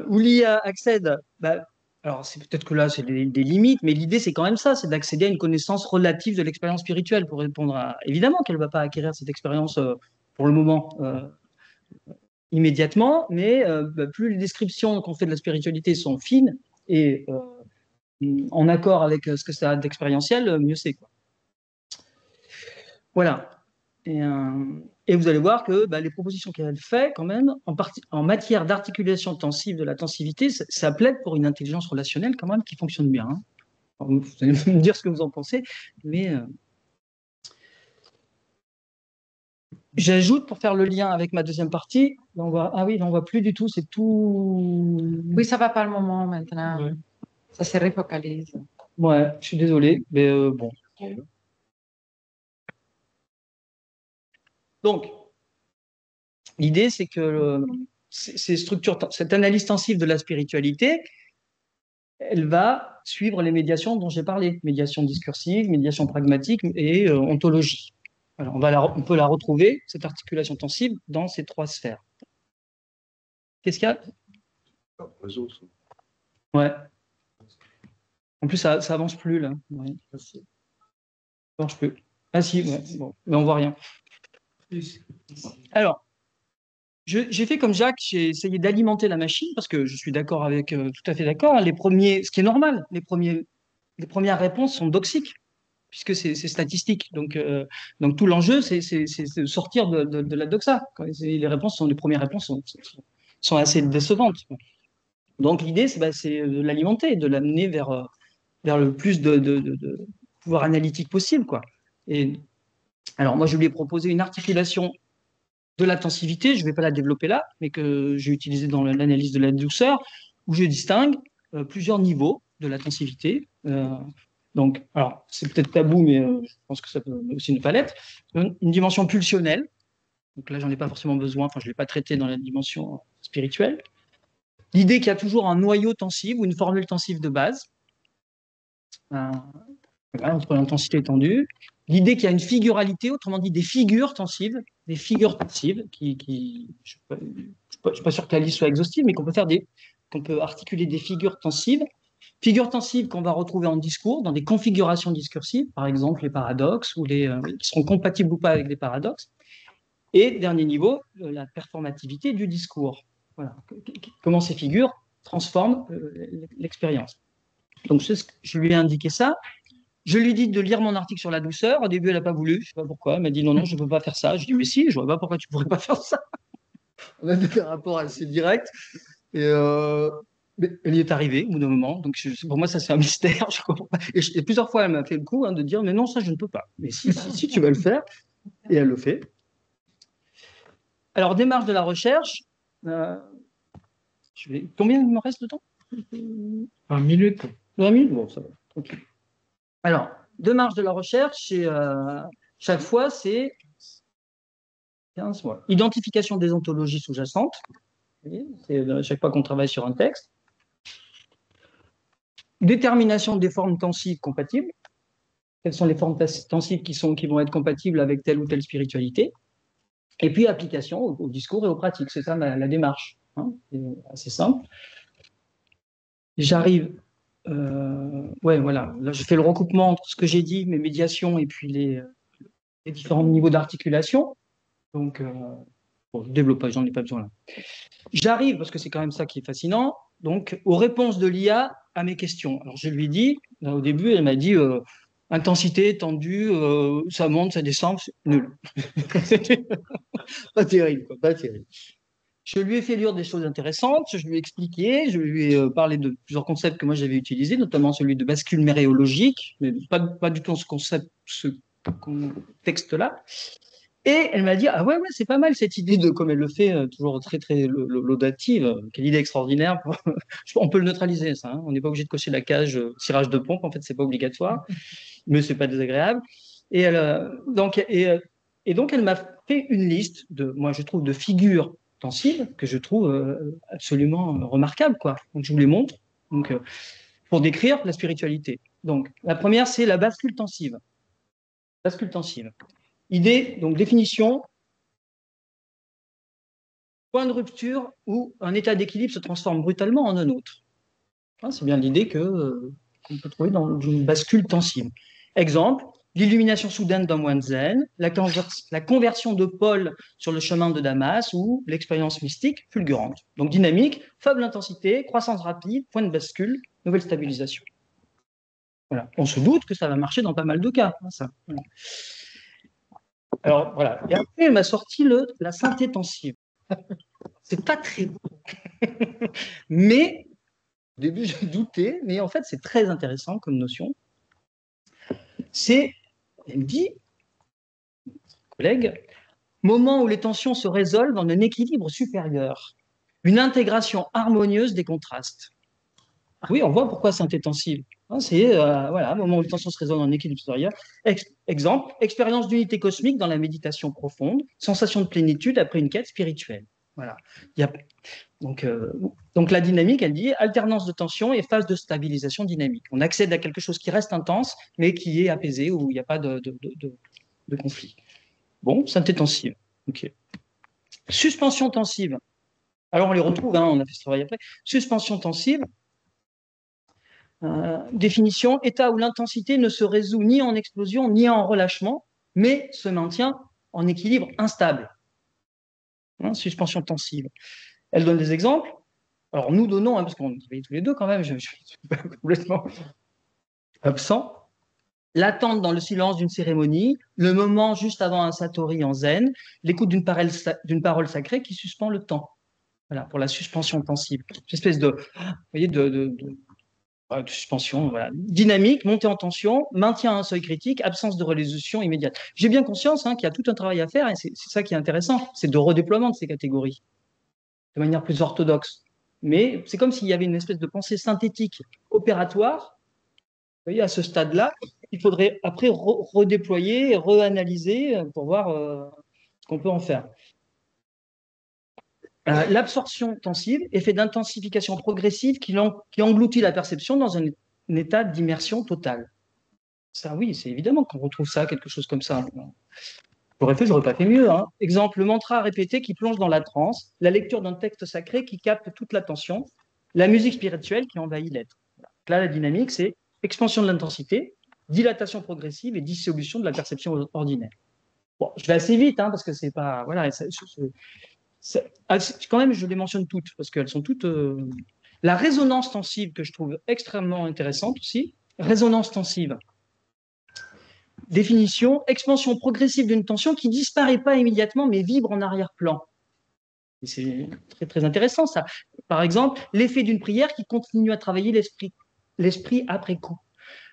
où l'IA accède... alors, c'est peut-être que là, c'est des limites, mais l'idée, c'est quand même ça, c'est d'accéder à une connaissance relative de l'expérience spirituelle pour répondre à... Évidemment qu'elle ne va pas acquérir cette expérience pour le moment immédiatement, mais plus les descriptions qu'on fait de la spiritualité sont fines et en accord avec ce que ça a d'expérientiel, mieux c'est. Voilà. Et vous allez voir que les propositions qu'elle fait, quand même, en matière d'articulation tensive de la tensivité, ça plaide pour une intelligence relationnelle quand même qui fonctionne bien. Hein. Alors, vous allez me dire ce que vous en pensez, mais j'ajoute pour faire le lien avec ma deuxième partie. Là, ah oui, là, on voit plus du tout, c'est tout. Oui, ça va pas le moment maintenant. Ouais. Ça se refocalise. Ouais, je suis désolé, mais bon. Donc, L'idée, c'est que cette analyse tensive de la spiritualité, elle va suivre les médiations dont j'ai parlé, médiation discursive, médiation pragmatique et ontologie. Alors, on peut la retrouver, cette articulation tensive, dans ces 3 sphères. Qu'est-ce qu'il y a? Ouais. En plus, ça avance plus, là. Ouais. Ça marche plus. Ah si, ouais. Bon, mais on voit rien. Alors, j'ai fait comme Jacques, j'ai essayé d'alimenter la machine, parce que je suis d'accord avec, tout à fait d'accord, hein, ce qui est normal, les premières réponses sont doxiques, puisque c'est statistique. Donc tout l'enjeu, c'est de sortir de la doxa. Les premières réponses sont assez décevantes. Donc l'idée, c'est de l'alimenter, de l'amener vers le plus de pouvoir analytique possible, quoi. Et alors moi, je lui ai proposé une articulation de l'intensivité, je ne vais pas la développer là, mais que j'ai utilisée dans l'analyse de la douceur, où je distingue plusieurs niveaux de l'intensivité. Donc, alors, c'est peut-être tabou, mais je pense que ça peut aussi ne pas l'être. Une dimension pulsionnelle. Donc là, j'en ai pas forcément besoin. Enfin, je ne l'ai pas traité dans la dimension spirituelle. L'idée qu'il y a toujours un noyau tensif ou une formule tensive de base. Entre l'intensité étendue. L'idée qu'il y a une figuralité, autrement dit des figures tensives qui je ne suis pas sûr que la liste soit exhaustive, mais qu'on peut articuler des figures tensives. Figures tensives qu'on va retrouver en discours, dans des configurations discursives, par exemple les paradoxes, ou qui seront compatibles ou pas avec les paradoxes. Et dernier niveau, la performativité du discours. Voilà. Comment ces figures transforment l'expérience. Donc je lui ai indiqué ça. Je lui ai dit de lire mon article sur la douceur. Au début, elle n'a pas voulu. Je ne sais pas pourquoi. Elle m'a dit non, je ne peux pas faire ça. Je lui ai dit mais si, je ne vois pas pourquoi tu ne pourrais pas faire ça. On a fait un rapport assez direct. Et mais elle y est arrivée au bout d'un moment. Donc pour moi, ça c'est un mystère. Je comprends pas. Et plusieurs fois, elle m'a fait le coup de dire mais non, ça je ne peux pas. Mais si tu vas le faire. Et elle le fait. Alors, démarche de la recherche. Combien il me reste de temps? 1 minute. 20 minutes? Bon, ça va. Okay. Alors, démarche de la recherche, chaque fois, c'est 15 mois. Identification des ontologies sous-jacentes. C'est chaque fois qu'on travaille sur un texte. Détermination des formes tensives compatibles. Quelles sont les formes tensives qui vont être compatibles avec telle ou telle spiritualité? Et puis, application au discours et aux pratiques. C'est ça la démarche. Hein, c'est assez simple. J'arrive... voilà. Là, je fais le recoupement entre ce que j'ai dit, mes médiations, et puis les différents niveaux d'articulation. Donc, bon, je ne développe pas, j'en ai pas besoin là. J'arrive, parce que c'est quand même ça qui est fascinant, donc aux réponses de l'IA à mes questions. Alors, je lui ai dit, là, au début, elle m'a dit intensité, tendue, ça monte, ça descend, c'est nul. Pas terrible, quoi, pas terrible. Je lui ai fait lire des choses intéressantes, je lui ai expliqué, je lui ai parlé de plusieurs concepts que moi j'avais utilisés, notamment celui de bascule méréologique, mais pas du tout ce texte-là. Et elle m'a dit ah ouais c'est pas mal cette idée de comme elle le fait toujours très très laudative, quelle idée extraordinaire. On peut le neutraliser ça, hein. On n'est pas obligé de cocher la cage tirage de pompe, en fait c'est pas obligatoire, mais c'est pas désagréable. Et donc elle m'a fait une liste moi je trouve de figures tensibles que je trouve absolument remarquables, quoi. Donc je vous les montre pour décrire la spiritualité. Donc la première c'est la bascule tensive. Bascule tensive. Idée, donc définition, point de rupture où un état d'équilibre se transforme brutalement en un autre. C'est bien l'idée qu'on peut trouver dans une bascule tensive. Exemple, l'illumination soudaine d'un moine zen, la conversion de Paul sur le chemin de Damas ou l'expérience mystique fulgurante. Donc dynamique, faible intensité, croissance rapide, point de bascule, nouvelle stabilisation. Voilà. On se doute que ça va marcher dans pas mal de cas. Ça. Voilà. Alors voilà. Et après, elle m'a sorti la synthé tensive. C'est pas très beau. Mais au début, j'ai douté, mais en fait, c'est très intéressant comme notion. Elle me dit, collègue, moment où les tensions se résolvent en un équilibre supérieur, une intégration harmonieuse des contrastes. Oui, on voit pourquoi synthé tensive. C'est voilà, moment où les tensions se résonnent en équilibre supérieur. Exemple, expérience d'unité cosmique dans la méditation profonde, sensation de plénitude après une quête spirituelle. Voilà. Il y a, donc la dynamique, elle dit alternance de tension et phase de stabilisation dynamique. On accède à quelque chose qui reste intense, mais qui est apaisé, où il n'y a pas de conflit. Bon, synthé tensive. Ok. Suspension tensive. Alors on les retrouve, hein, on a fait ce travail après. Suspension tensive. Définition, état où l'intensité ne se résout ni en explosion ni en relâchement, mais se maintient en équilibre instable. Suspension tensive. Elle donne des exemples. Alors nous donnons, parce qu'on travaille tous les deux quand même, je suis pas complètement absent. L'attente dans le silence d'une cérémonie, le moment juste avant un satori en zen, l'écoute d'une parole sacrée qui suspend le temps. Voilà, pour la suspension tensive. Une espèce de, vous voyez, de suspension, voilà. Dynamique, montée en tension, maintien à un seuil critique, absence de résolution immédiate. J'ai bien conscience qu'il y a tout un travail à faire et c'est ça qui est intéressant, c'est de redéploiement de ces catégories de manière plus orthodoxe. Mais c'est comme s'il y avait une espèce de pensée synthétique opératoire. Vous voyez, à ce stade-là, il faudrait après redéployer, reanalyser pour voir ce qu'on peut en faire. L'absorption tensive, effet d'intensification progressive qui engloutit la perception dans un état d'immersion totale. Ça, oui, c'est évidemment qu'on retrouve ça, quelque chose comme ça. J'aurais pas fait mieux. Hein. Exemple, le mantra répété qui plonge dans la transe, la lecture d'un texte sacré qui capte toute l'attention, la musique spirituelle qui envahit l'être. Là, la dynamique, c'est expansion de l'intensité, dilatation progressive et dissolution de la perception ordinaire. Bon, je vais assez vite, parce que c'est pas... Voilà, quand même, je les mentionne toutes, parce qu'elles sont toutes... La résonance tensive, que je trouve extrêmement intéressante aussi. Résonance tensive. Définition, expansion progressive d'une tension qui disparaît pas immédiatement, mais vibre en arrière-plan. C'est très, très intéressant, ça. Par exemple, l'effet d'une prière qui continue à travailler l'esprit après coup.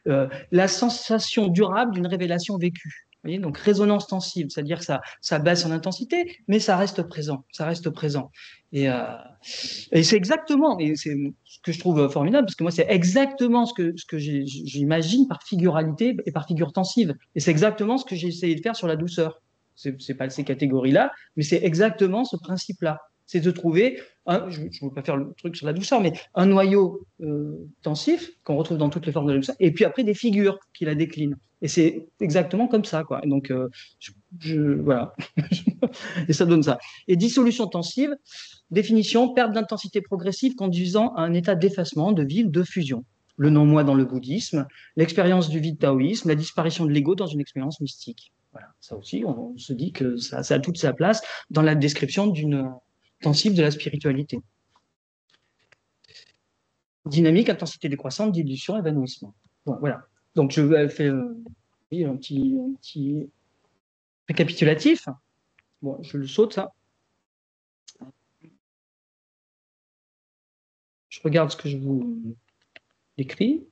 La sensation durable d'une révélation vécue. Vous voyez, donc résonance tensive, c'est-à-dire que ça baisse en intensité, mais ça reste présent. Ça reste présent. Et c'est exactement, et c'est ce que je trouve formidable, parce que moi, c'est exactement ce que j'imagine par figuralité et par figure tensive. Et c'est exactement ce que j'ai essayé de faire sur la douceur. C'est pas ces catégories-là, mais c'est exactement ce principe-là. C'est de trouver, je ne veux pas faire le truc sur la douceur, mais un noyau tensif qu'on retrouve dans toutes les formes de la douceur, et puis après des figures qui la déclinent. Et c'est exactement comme ça, quoi. Et donc, voilà. Et ça donne ça. Et dissolution tensive, définition, perte d'intensité progressive conduisant à un état d'effacement, de vide, de fusion. Le non-moi dans le bouddhisme, l'expérience du vide taoïsme, la disparition de l'ego dans une expérience mystique. Voilà. Ça aussi, on se dit que ça a toute sa place dans la description d'une tensive de la spiritualité. Dynamique, intensité décroissante, dilution, évanouissement. Bon, voilà. Donc, je vais faire un petit récapitulatif. Bon, je le saute, ça. Je regarde ce que je vous écris.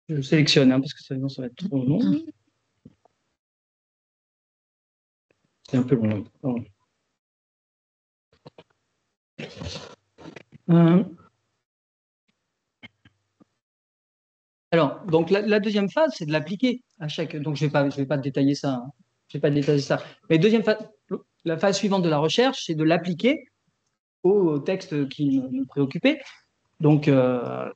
Je sélectionne, parce que sinon ça va être trop long. C'est un peu long. Alors, donc la deuxième phase, c'est de l'appliquer à chaque. Donc, je vais pas détailler ça. Hein. Je vais pas détailler ça. Mais deuxième phase, la phase suivante de la recherche, c'est de l'appliquer au texte qui nous préoccupait. Donc,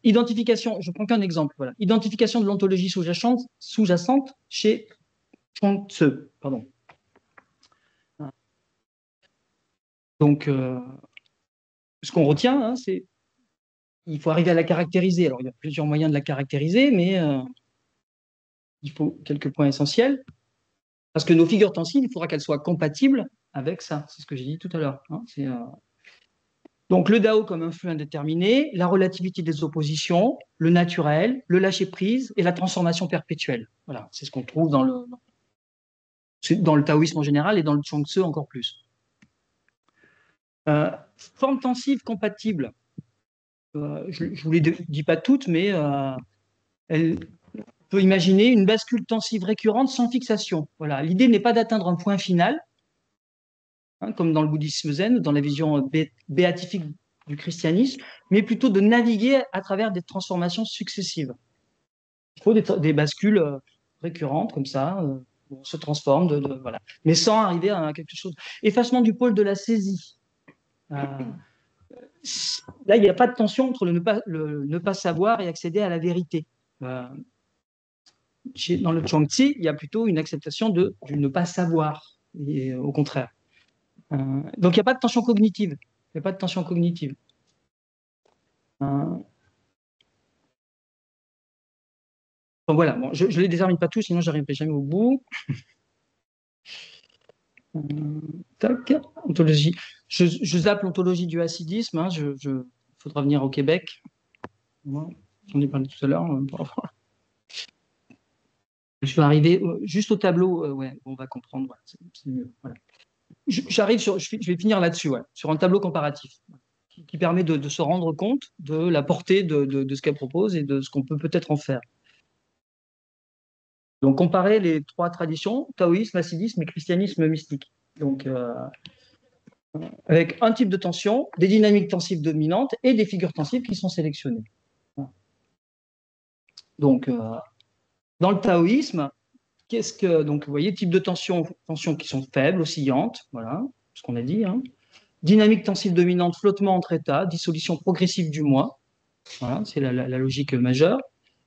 identification. Je prends qu'un exemple. Voilà. Identification de l'ontologie sous-jacente chez Chuang Tzu. Pardon. Donc, ce qu'on retient, c'est il faut arriver à la caractériser. Alors, il y a plusieurs moyens de la caractériser, mais il faut quelques points essentiels. Parce que nos figures tensives, il faudra qu'elles soient compatibles avec ça. C'est ce que j'ai dit tout à l'heure. Donc, le Dao comme un flux indéterminé, la relativité des oppositions, le naturel, le lâcher-prise et la transformation perpétuelle. Voilà, c'est ce qu'on trouve dans le taoïsme en général et dans le Chuang Tzu encore plus. Forme tensive compatible. Je ne vous les dis pas toutes, mais elle peut imaginer une bascule tensive récurrente sans fixation. Voilà. L'idée n'est pas d'atteindre un point final, hein, comme dans le bouddhisme zen, dans la vision béatifique du christianisme, mais plutôt de naviguer à travers des transformations successives. Il faut des bascules récurrentes comme ça, on se transforme, voilà, mais sans arriver à quelque chose. Effacement du pôle de la saisie. Là, il n'y a pas de tension entre le ne pas savoir et accéder à la vérité. Dans le Chuang-Tzu, il y a plutôt une acceptation du ne pas savoir, et, au contraire. Donc, il n'y a pas de tension cognitive. Il n'y a pas de tension cognitive. Donc, voilà, bon, je ne les détermine pas tous, sinon je n'arriverai jamais au bout. Tac, ontologie. Je zappe l'ontologie du hassidisme. Hein, faudra venir au Québec. J'en ai parlé tout à l'heure. Je vais arriver juste au tableau. Ouais, on va comprendre. Ouais, c'est mieux. Voilà. J'arrive sur. Je vais finir là-dessus, ouais, sur un tableau comparatif qui permet de se rendre compte de la portée de ce qu'elle propose et de ce qu'on peut peut-être en faire. Donc, comparer les trois traditions, taoïsme, hassidisme et christianisme mystique. Donc, avec un type de tension, des dynamiques tensives dominantes et des figures tensives qui sont sélectionnées. Donc, dans le taoïsme, donc, vous voyez, type de tensions qui sont faibles, oscillantes, voilà, ce qu'on a dit. Hein. Dynamique tensive dominante, flottement entre états, dissolution progressive du moi. Voilà, c'est la logique majeure.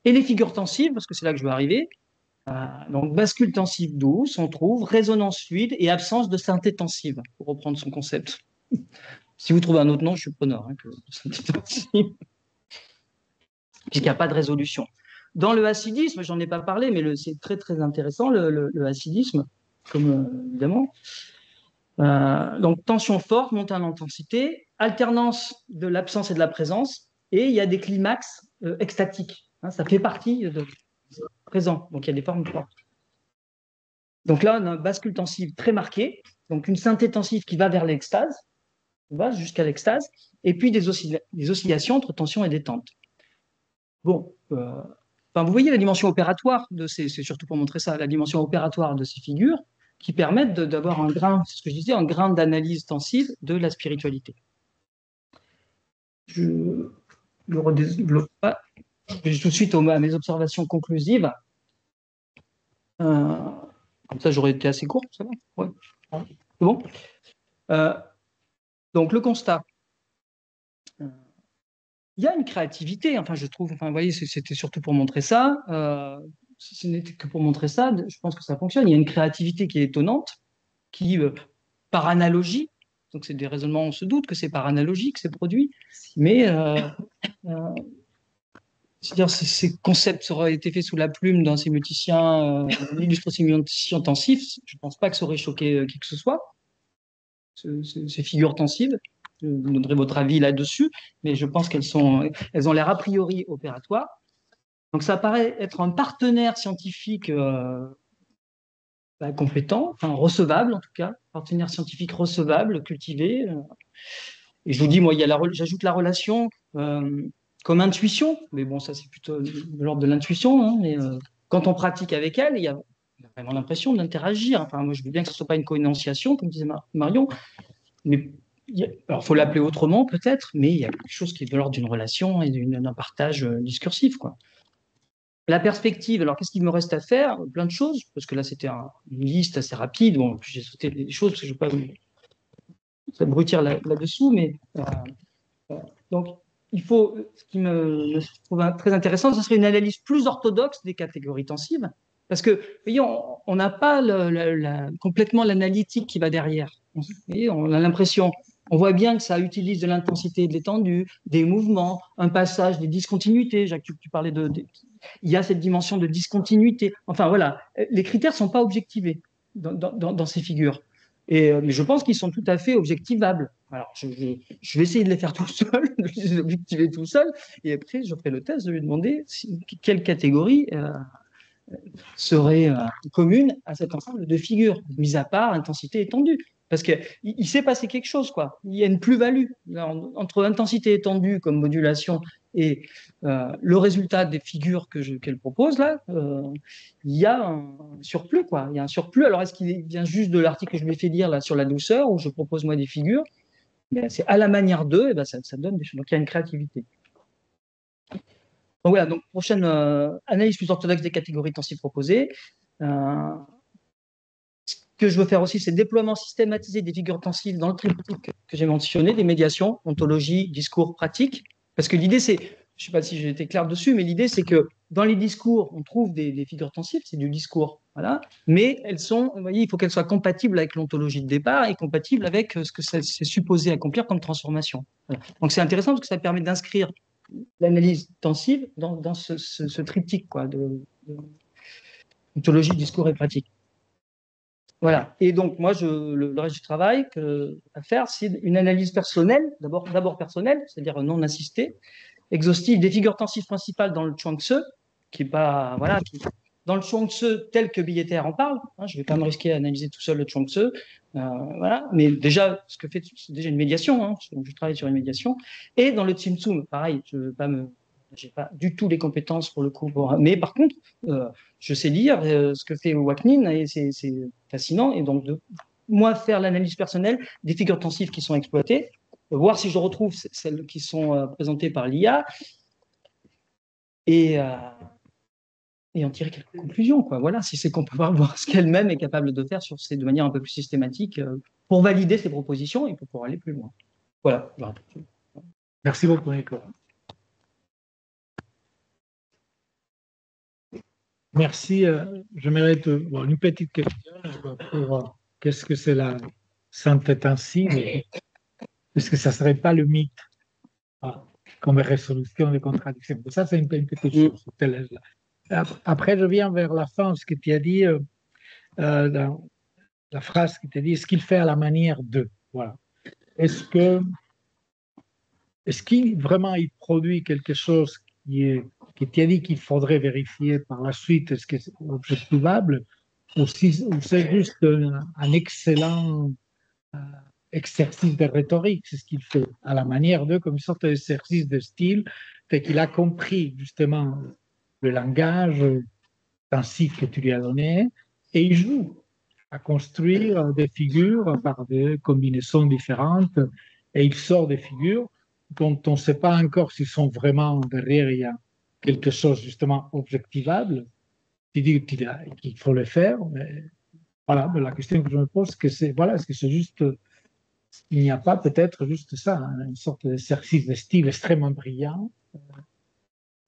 Et les figures tensives, parce que c'est là que je veux arriver. Donc, bascule tensive douce, on trouve résonance fluide et absence de synthé tensive, pour reprendre son concept. Si vous trouvez un autre nom, je suis preneur. Hein, puisqu'il n'y a pas de résolution. Dans le hassidisme, j'en ai pas parlé, mais c'est très très intéressant, le hassidisme, comme évidemment. Donc, tension forte, montée en intensité, alternance de l'absence et de la présence, et il y a des climax extatiques. Hein, ça fait partie de présent, donc il y a des formes fortes. Donc là, on a un bascule tensive très marqué, donc une synthé tensive qui va vers l'extase, va jusqu'à l'extase, et puis des oscillations entre tension et détente. Bon, vous voyez la dimension opératoire, c'est surtout pour montrer ça, la dimension opératoire de ces figures, qui permettent d'avoir un grain, c'est ce que je disais, un grain d'analyse tensive de la spiritualité. Je ne le redéveloppe pas. Je vais tout de suite à mes observations conclusives. Comme ça, j'aurais été assez court, ça va ? Ouais. C'est bon ? Donc, le constat. Il y a une créativité, enfin, je trouve, enfin, vous voyez, c'était surtout pour montrer ça. Si ce n'était que pour montrer ça, je pense que ça fonctionne. Il y a une créativité qui est étonnante, qui, par analogie, donc c'est des raisonnements, on se doute que c'est par analogie que c'est produit, mais c'est-à-dire ces concepts auraient été faits sous la plume d'un sémioticien, illustre sémioticien tensif, je ne pense pas que ça aurait choqué qui que ce soit, ces figures tensives. Je vous donnerai votre avis là-dessus, mais je pense qu'elles ont l'air a priori opératoires. Donc ça paraît être un partenaire scientifique compétent, enfin recevable en tout cas, partenaire scientifique recevable, cultivé. Et je vous dis, moi, j'ajoute la relation comme intuition, mais bon, ça c'est plutôt de l'ordre de l'intuition, hein, mais quand on pratique avec elle, il y a vraiment l'impression d'interagir. Enfin, moi, je veux bien que ce ne soit pas une co-énonciation, comme disait Marion, mais alors, il faut l'appeler autrement peut-être, mais il y a quelque chose qui est de l'ordre d'une relation et d'un partage discursif, quoi. La perspective, alors qu'est-ce qu'il me reste à faire ? Plein de choses, parce que là c'était une liste assez rapide, bon, puis j'ai sauté des choses, parce que je ne veux pas vous abrutir là-dessous, mais donc il faut, ce qui me trouve très intéressant, ce serait une analyse plus orthodoxe des catégories tensives, parce que, vous voyez, on n'a pas complètement l'analytique qui va derrière. Vous voyez, on a l'impression, on voit bien que ça utilise de l'intensité et de l'étendue, des mouvements, un passage, des discontinuités. Jacques, tu parlais il y a cette dimension de discontinuité. Enfin, voilà, les critères ne sont pas objectivés dans ces figures. Mais je pense qu'ils sont tout à fait objectivables. Alors, je vais essayer de les faire tout seul, de les objectiver tout seul, et après, je ferai le test de lui demander quelle catégorie serait commune à cet ensemble de figures, mis à part intensité étendue. Parce qu'il s'est passé quelque chose, quoi. Il y a une plus-value entre intensité étendue comme modulation Et le résultat des figures qu'elle propose, là, il y a un surplus, quoi. Il y a un surplus. Alors, est-ce qu'il vient juste de l'article que je lui ai fait lire là, sur la douceur, où je propose, moi, des figures? C'est à la manière d'eux, et ben, ça donne des choses. Donc, il y a une créativité. Donc, voilà. Donc, prochaine analyse plus orthodoxe des catégories tensives proposées. Ce que je veux faire aussi, c'est déploiement systématisé des figures tensives dans le triptyque que j'ai mentionné, des médiations, ontologie, discours, pratique. Parce que l'idée, c'est, je ne sais pas si j'ai été clair dessus, mais l'idée, c'est que dans les discours, on trouve des figures tensives, c'est du discours, voilà. Mais elles sont, vous voyez, il faut qu'elles soient compatibles avec l'ontologie de départ et compatibles avec ce que c'est supposé accomplir comme transformation. Voilà. Donc c'est intéressant parce que ça permet d'inscrire l'analyse tensive dans ce triptyque, quoi, de ontologie, discours et pratique. Voilà. Et donc, moi, le reste du travail à faire, c'est une analyse personnelle, d'abord personnelle, c'est-à-dire non assistée, exhaustive des figures tensives principales dans le Chuang-Tzu, qui est pas, voilà, dans le Chuang-Tzu tel que Billetter en parle. Hein, je ne vais pas me risquer à analyser tout seul le Chuang-Tzu, voilà. Mais déjà, ce que fait, c'est déjà une médiation. Hein, donc, je travaille sur une médiation. Et dans le Tsim-Tsum, pareil, je ne vais pas j'ai pas du tout les compétences pour le coup. Mais par contre, je sais lire ce que fait Waknin et c'est fascinant. Et donc, moi, faire l'analyse personnelle des figures tensives qui sont exploitées, voir si je retrouve celles qui sont présentées par l'IA et en tirer quelques conclusions, quoi. Voilà, si c'est qu'on peut voir ce qu'elle-même est capable de faire de manière un peu plus systématique pour valider ses propositions et pour pouvoir aller plus loin. Voilà. Merci beaucoup, Nicolas. Merci. J'aimerais une petite question pour qu'est-ce que c'est la synthèse intensive? Est-ce que ça ne serait pas le mythe comme résolution des contradictions? Ça, c'est une petite chose. Après, je viens vers la fin, ce que tu as dit, dans la phrase qui t'a dit, ce qu'il fait à la manière de. Voilà. Est-ce qu'il vraiment il produit quelque chose qui t'a dit qu'il faudrait vérifier par la suite, est-ce que c'est objectivable, ou c'est juste un excellent exercice de rhétorique, c'est ce qu'il fait à la manière de, comme une sorte d'exercice de style, fait qu'il a compris justement le langage intensif que tu lui as donné, et il joue à construire des figures par des combinaisons différentes, et il sort des figures dont on ne sait pas encore s'ils sont vraiment derrière, il y a quelque chose justement objectivable, qui dit qu'il faut le faire, mais voilà, mais la question que je me pose, voilà, est-ce que c'est juste, il n'y a pas peut-être juste ça, hein, une sorte d'exercice de style extrêmement brillant.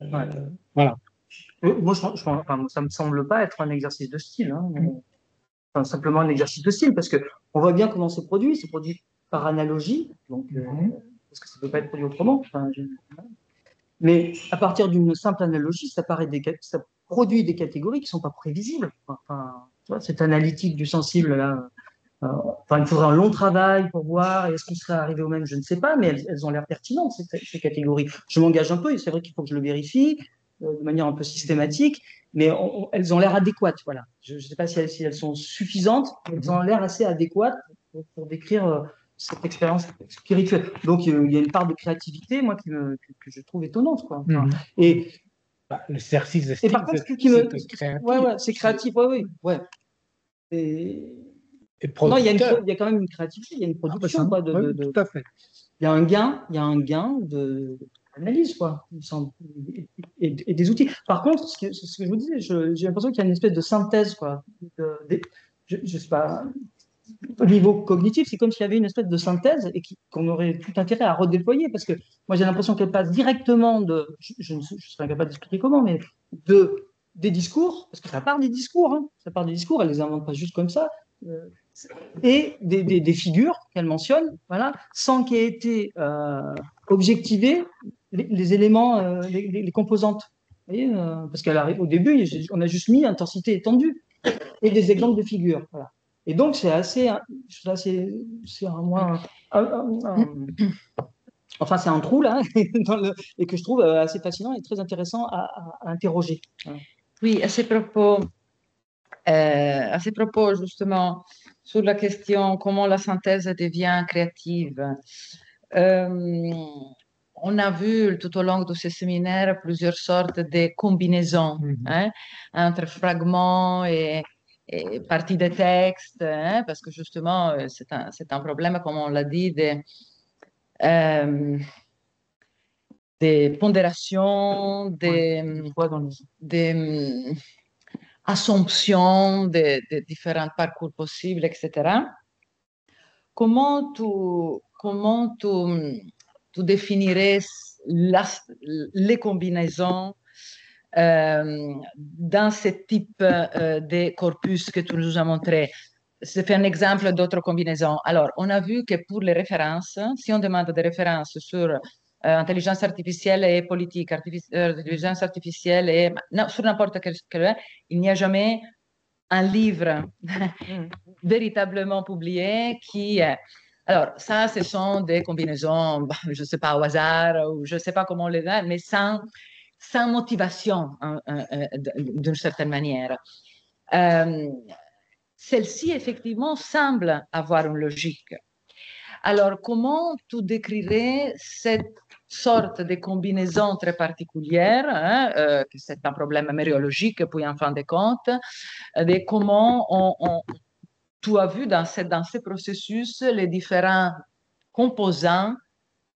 Ouais. Voilà. Moi, enfin, ça me semble pas être un exercice de style, hein, enfin, simplement un exercice de style, parce que on voit bien comment c'est produit. C'est produit par analogie, donc parce que ça peut pas être produit autrement. Enfin, mais à partir d'une simple analogie, ça produit des catégories qui sont pas prévisibles. Enfin, tu vois, cette analytique du sensible là. Enfin, il faudrait un long travail pour voir. Est-ce qu'on serait arrivé au même? Je ne sais pas, mais elles ont l'air pertinentes, ces catégories. Je m'engage un peu, et c'est vrai qu'il faut que je le vérifie de manière un peu systématique, mais elles ont l'air adéquates. Voilà. Je ne sais pas si elles sont suffisantes, mais elles ont l'air assez adéquates pour décrire cette expérience spirituelle. Donc, il y a une part de créativité, moi, que je trouve étonnante, quoi. Enfin, et l'exercice de style, par contre, c'est créatif. Ouais, c'est créatif, ouais. Et non, il y a quand même une créativité, il y a une production, quoi. Tout à fait. Il y a un gain d'analyse, quoi, il me semble, et des outils. Par contre, ce que je vous disais, j'ai l'impression qu'il y a une espèce de synthèse, quoi. Je sais pas, au niveau cognitif, c'est comme s'il y avait une espèce de synthèse et qu'on aurait tout intérêt à redéployer, parce que moi, j'ai l'impression qu'elle passe directement je serais incapable d'expliquer comment, mais des discours, parce que ça part des discours, hein, ça part des discours, elle les invente pas juste comme ça, et des figures qu'elle mentionne, voilà, sans qu'aient été objectivés les éléments, les composantes. Vous voyez, parce qu'elle arrive au début, on a juste mis intensité étendue et des exemples de figures. Voilà. Et donc, c'est enfin, c'est un trou là, et que je trouve assez fascinant et très intéressant à interroger. Voilà. Oui, à ces propos, justement, sur la question comment la synthèse devient créative. on a vu tout au long de ce séminaire plusieurs sortes de combinaisons hein, entre fragments et parties de texte, hein, parce que justement, c'est un problème, comme on l'a dit, des pondérations, des assumptions de différents parcours possibles, etc. Comment tu définirais les combinaisons dans ce type de corpus que tu nous as montré? Je fais un exemple d'autres combinaisons. Alors, on a vu que pour les références, si on demande des références sur intelligence artificielle et politique, intelligence artificielle et non, sur n'importe quel, il n'y a jamais un livre véritablement publié qui est. Alors, ça, ce sont des combinaisons, je ne sais pas, au hasard, ou je ne sais pas comment on les a, mais sans motivation, d'une certaine manière. Celle-ci, effectivement, semble avoir une logique. Alors, comment tu décrirais cette sorte de combinaison très particulière, hein, que c'est un problème météorologique, puis en fin de compte, de comment tu as vu dans ce processus les différents composants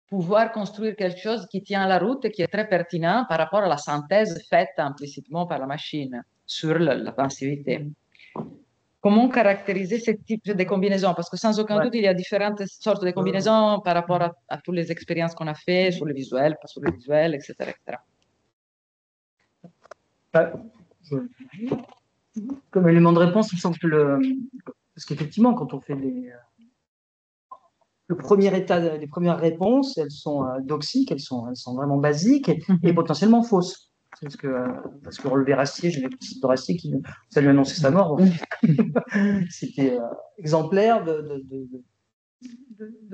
pouvoir construire quelque chose qui tient la route et qui est très pertinent par rapport à la synthèse faite implicitement par la machine sur la pensivité. Comment caractériser ce type de combinaison? Parce que sans aucun doute, il y a différentes sortes de combinaisons par rapport à toutes les expériences qu'on a faites sur le visuel, pas sur le visuel, etc. etc. Comme élément de réponse, il me semble que parce qu'effectivement, quand on fait le premier état, les premières réponses, elles sont doxiques, elles sont vraiment basiques et potentiellement fausses. Parce que relevé Rastier, j'ai vu de Rastier qui ça lui annonçait sa mort. C'était exemplaire de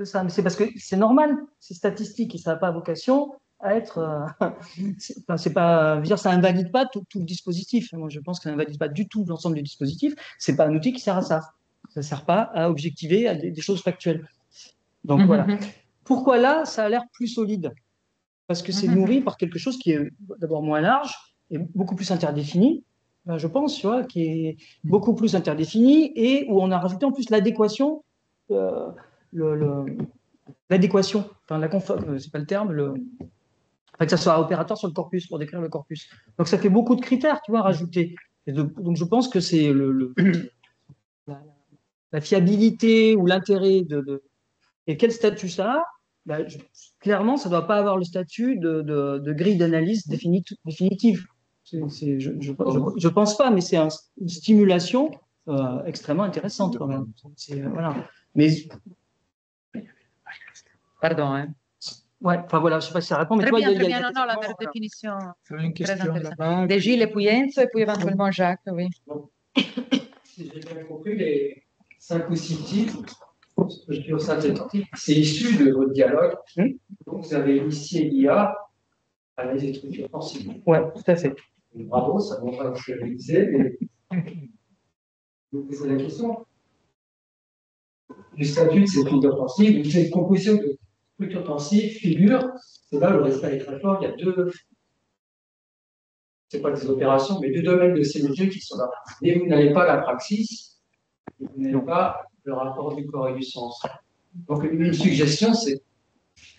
ça. Mais c'est parce que c'est normal, c'est statistique et ça n'a pas vocation à être. C'est pas, dire, ça invalide pas tout le dispositif. Moi, je pense que ça invalide pas du tout l'ensemble du dispositif. C'est pas un outil qui sert à ça. Ça sert pas à objectiver à des choses factuelles. Donc voilà. Pourquoi là, ça a l'air plus solide? Parce que c'est nourri par quelque chose qui est d'abord moins large et beaucoup plus interdéfini, je pense, tu vois, qui est beaucoup plus interdéfini et où on a rajouté en plus l'adéquation, l'adéquation, enfin c'est pas le terme, que ça soit opérateur sur le corpus pour décrire le corpus. Donc ça fait beaucoup de critères, tu vois, rajouter. Donc je pense que c'est la fiabilité ou l'intérêt et quel statut ça a, clairement, ça ne doit pas avoir le statut de grille d'analyse définitive. Je pense pas, mais c'est une stimulation extrêmement intéressante quand même. Voilà. Mais pardon. Hein. Ouais, enfin voilà, je ne sais pas si ça répond, mais très toi, bien, très bien. Non, la définition. Une question là-bas. De Gilles et Puyenzo et puis éventuellement Jacques, oui. Si j'ai bien compris, les 5 ou 6 titres, c'est issu de votre dialogue. Donc, vous avez initié l'IA à les écritures sensibles. Oui, tout à fait. Bravo, ça montre ce que je disais. Mais je vous posez la question du statut de ces structures tensibles. Une composition de structures tensibles figure, c'est là où le respect est très fort. Il y a deux, c'est pas des opérations, mais deux domaines de sémétrie qui sont là. Et vous n'avez pas la praxis, vous n'avez pas le rapport du corps et du sens. Donc, une suggestion, c'est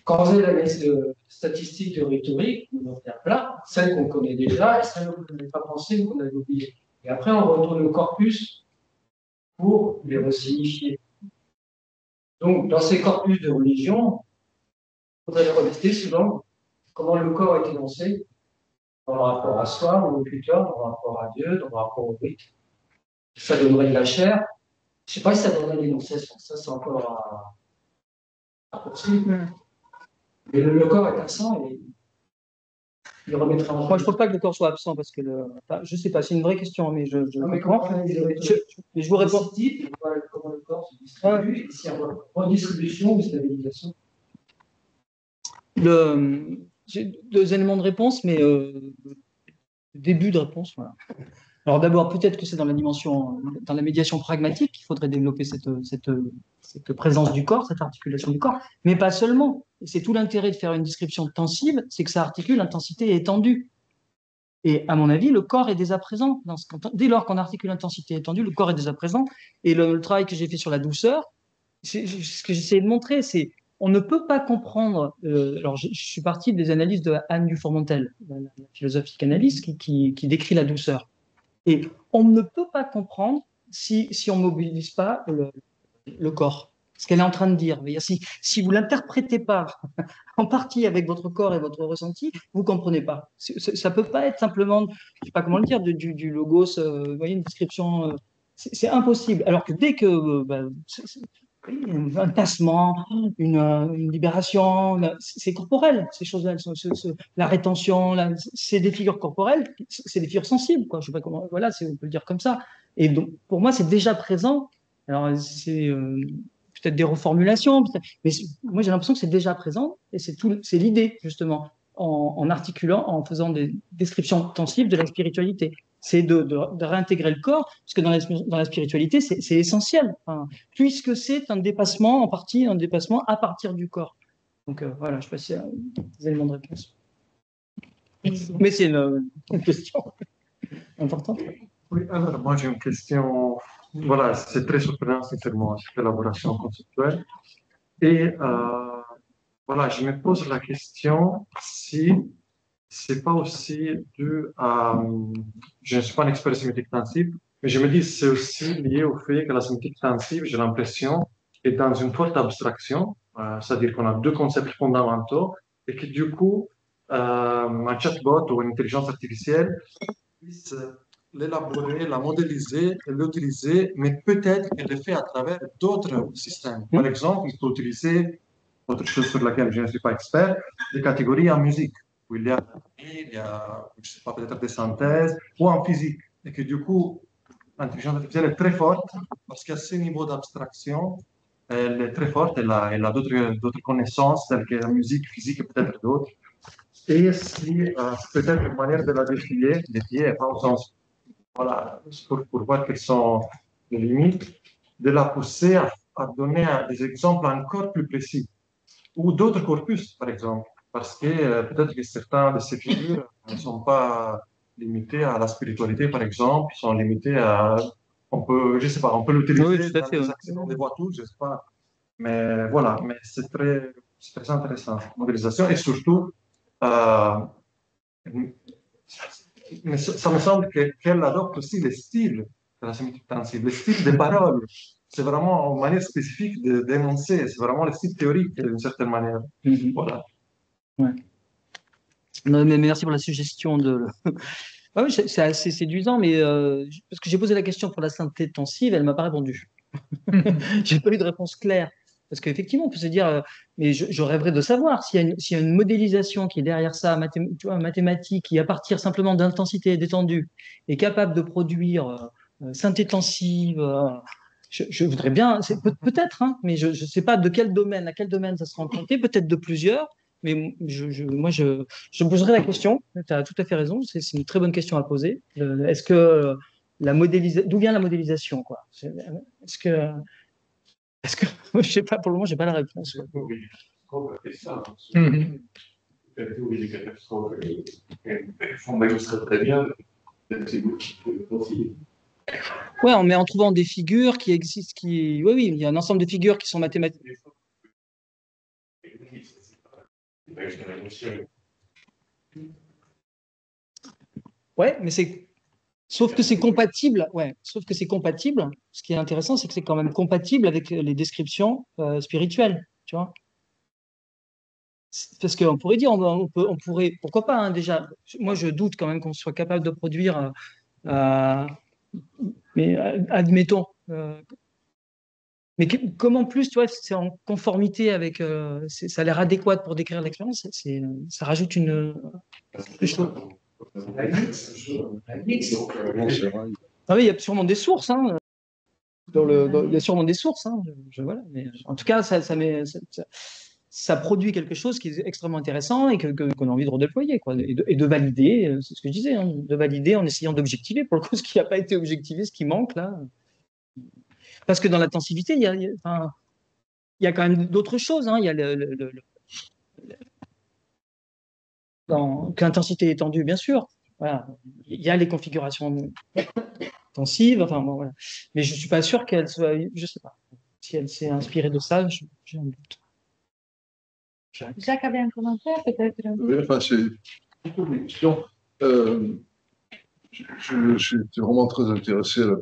quand vous avez la liste de statistiques de rhétorique, vous en faire plein, celles qu'on connaît déjà et celles que vous n'avez pas pensé ou qu'on avait oubliées. Et après, on retourne au corpus pour les resignifier. Donc, dans ces corpus de religion, vous allez revisiter souvent comment le corps est énoncé dans le rapport à soi, au locuteur, dans le rapport à Dieu, dans le rapport au rite. Ça donnerait de la chair. Je ne sais pas si ça donnerait l'énonciation. Ça, c'est encore à poursuivre. Mais le corps est absent et il remettra en. Moi, je ne trouve pas que le corps soit absent parce que je ne sais pas, c'est une vraie question, mais je comprends. Mais je vous réponds. Comment le corps se distribue et s'il y a redistribution ou stabilisation. J'ai deux éléments de réponse, mais début de réponse, voilà. Alors d'abord, peut-être que c'est dans la médiation pragmatique qu'il faudrait développer cette présence du corps, cette articulation du corps, mais pas seulement. Et c'est tout l'intérêt de faire une description tensive, c'est que ça articule intensité et étendue. Et à mon avis, le corps est déjà présent. Dès lors qu'on articule intensité et étendue, le corps est déjà présent. Et le travail que j'ai fait sur la douceur, ce que j'essayais de montrer, c'est on ne peut pas comprendre. Alors, je suis parti des analyses de Anne Dufourmentel, la philosophe psychanalyste qui décrit la douceur. Et on ne peut pas comprendre si on ne mobilise pas le corps, ce qu'elle est en train de dire. Si vous ne l'interprétez pas en partie avec votre corps et votre ressenti, vous ne comprenez pas. Ça ne peut pas être simplement, je ne sais pas comment le dire, du logos, vous voyez, une description. C'est impossible. Alors que dès que un tassement, une libération, c'est corporel, ces choses-là. La rétention, c'est des figures corporelles, c'est des figures sensibles, quoi. Je sais pas comment, voilà, on peut le dire comme ça. Et donc, pour moi, c'est déjà présent. Alors, c'est peut-être des reformulations, mais moi, j'ai l'impression que c'est déjà présent, et c'est l'idée, justement, en articulant, en faisant des descriptions tensives de la spiritualité. C'est de réintégrer le corps, parce que dans la spiritualité, c'est essentiel, enfin, puisque c'est un dépassement, en partie, un dépassement à partir du corps. Donc voilà, je ne sais pas s'il y a des éléments de réponse. Mais c'est une question importante. Oui, alors moi j'ai une question. Voilà, c'est très surprenant, sincèrement, cette élaboration conceptuelle. Et voilà, je me pose la question si c'est pas aussi dû à. Je ne suis pas un expert de sémantique intensive, mais je me dis que c'est aussi lié au fait que la sémantique intensive, j'ai l'impression, est dans une forte abstraction, c'est-à-dire qu'on a deux concepts fondamentaux et que du coup, un chatbot ou une intelligence artificielle puisse l'élaborer, la modéliser et l'utiliser, mais peut-être qu'elle le fait à travers d'autres systèmes. Par exemple, il peut utiliser autre chose sur laquelle je ne suis pas expert, des catégories en musique, où il y a, je sais pas, peut-être des synthèses, ou en physique. Et que du coup, l'intelligence artificielle est très forte, parce qu'à ce niveau d'abstraction, elle est très forte, elle a d'autres connaissances, telles que la musique, physique et peut-être d'autres. Et si peut-être une manière de la défier, pas au sens, voilà, pour voir quelles sont les limites, de la pousser à donner des exemples encore plus précis ou d'autres corpus, par exemple, parce que peut-être que certains de ces figures ne sont pas limités à la spiritualité, par exemple, ils sont limités à, je sais pas, on peut l'utiliser dans des accidents de voiture, je sais pas, mais voilà, mais c'est très intéressant, modélisation, et surtout, mais ça me semble qu'elle adopte aussi le style de la sémantique intensive, le style des paroles. C'est vraiment une manière spécifique de d'énoncer, c'est vraiment le style théorique d'une certaine manière. Voilà. Ouais. Non, mais merci pour la suggestion de. Oui, c'est assez séduisant, mais parce que j'ai posé la question pour la synthèse tensive, elle m'a pas répondu. J'ai pas eu de réponse claire. Parce qu'effectivement, on peut se dire, mais je rêverais de savoir s'il y a une modélisation qui est derrière ça, mathématique, qui à partir simplement d'intensité et d'étendue est capable de produire synthèse tensive. Je voudrais bien, peut-être, hein, mais je ne sais pas de quel domaine, à quel domaine ça sera implanté, peut-être de plusieurs. Mais moi, je poserai la question. Tu as tout à fait raison. C'est une très bonne question à poser. Est-ce que d'où vient la modélisation, quoi? Est-ce que je sais pas, pour le moment, j'ai pas la réponse. La théorie des catastrophes, elle illustre très bien. Ouais, mais en trouvant des figures qui existent, oui, il y a un ensemble de figures qui sont mathématiques. Ouais, mais sauf que c'est compatible. Ouais, sauf que c'est compatible. Ce qui est intéressant, c'est que c'est quand même compatible avec les descriptions spirituelles, tu vois. Parce qu'on pourrait dire, on pourrait, pourquoi pas, hein, déjà. Moi, je doute quand même qu'on soit capable de produire, mais admettons. Mais comme en plus, tu vois, c'est en conformité avec, ça a l'air adéquat pour décrire l'expérience, ça rajoute une. Ah oui, il y a sûrement des sources, hein. Il y a sûrement des sources, hein. Voilà. Mais en tout cas, ça produit quelque chose qui est extrêmement intéressant et qu'on a envie de redéployer, quoi, et de valider, c'est ce que je disais, hein, de valider en essayant d'objectiver, pour le coup, ce qui n'a pas été objectivé, ce qui manque là. Parce que dans l'intensivité, il y a quand même d'autres choses. Hein. Il y a l'intensité étendue, bien sûr. Voilà. Il y a les configurations intensives, enfin, bon, voilà. Mais je ne suis pas sûr qu'elle soit, je ne sais pas, si elle s'est inspirée de ça, j'ai un doute. Jacques avait un commentaire, peut-être? Oui, enfin, c'est une question. J'étais vraiment très intéressé à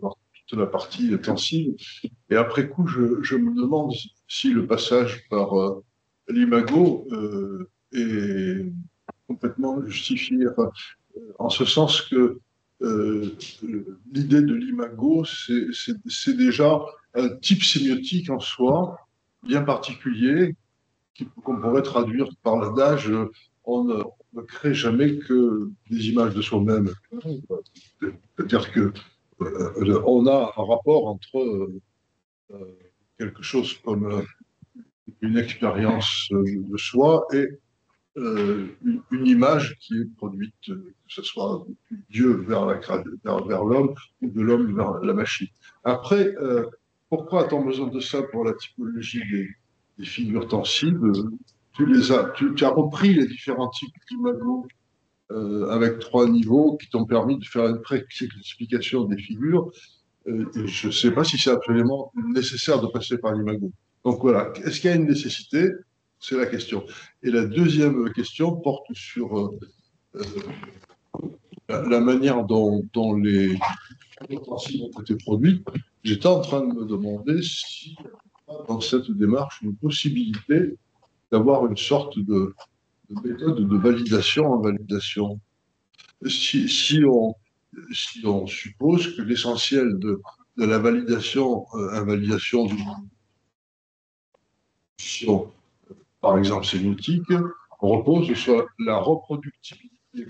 toute la partie intensive. Et après coup, je me demande si le passage par l'Imago est complètement justifié. Enfin, en ce sens que l'idée de l'Imago, c'est déjà un type sémiotique en soi, bien particulier, qu'on pourrait traduire par l'adage on ne crée jamais que des images de soi-même. C'est-à-dire que on a un rapport entre quelque chose comme une expérience de soi et une image qui est produite, que ce soit Dieu vers l'homme ou de l'homme vers la machine. Après, pourquoi a-t-on besoin de ça pour la typologie des figures tensibles? Tu as repris les différents types d'imago avec 3 niveaux qui t'ont permis de faire une pré-explication des figures. Et je ne sais pas si c'est absolument nécessaire de passer par l'imago. Donc voilà, est-ce qu'il y a une nécessité? C'est la question. Et la deuxième question porte sur la manière dont les tensibles ont été produits. J'étais en train de me demander si, dans cette démarche, une possibilité d'avoir une sorte de méthode de validation en validation. Si on suppose que l'essentiel de la validation, invalidation d'une position, par exemple sémiotique, repose sur la reproductibilité.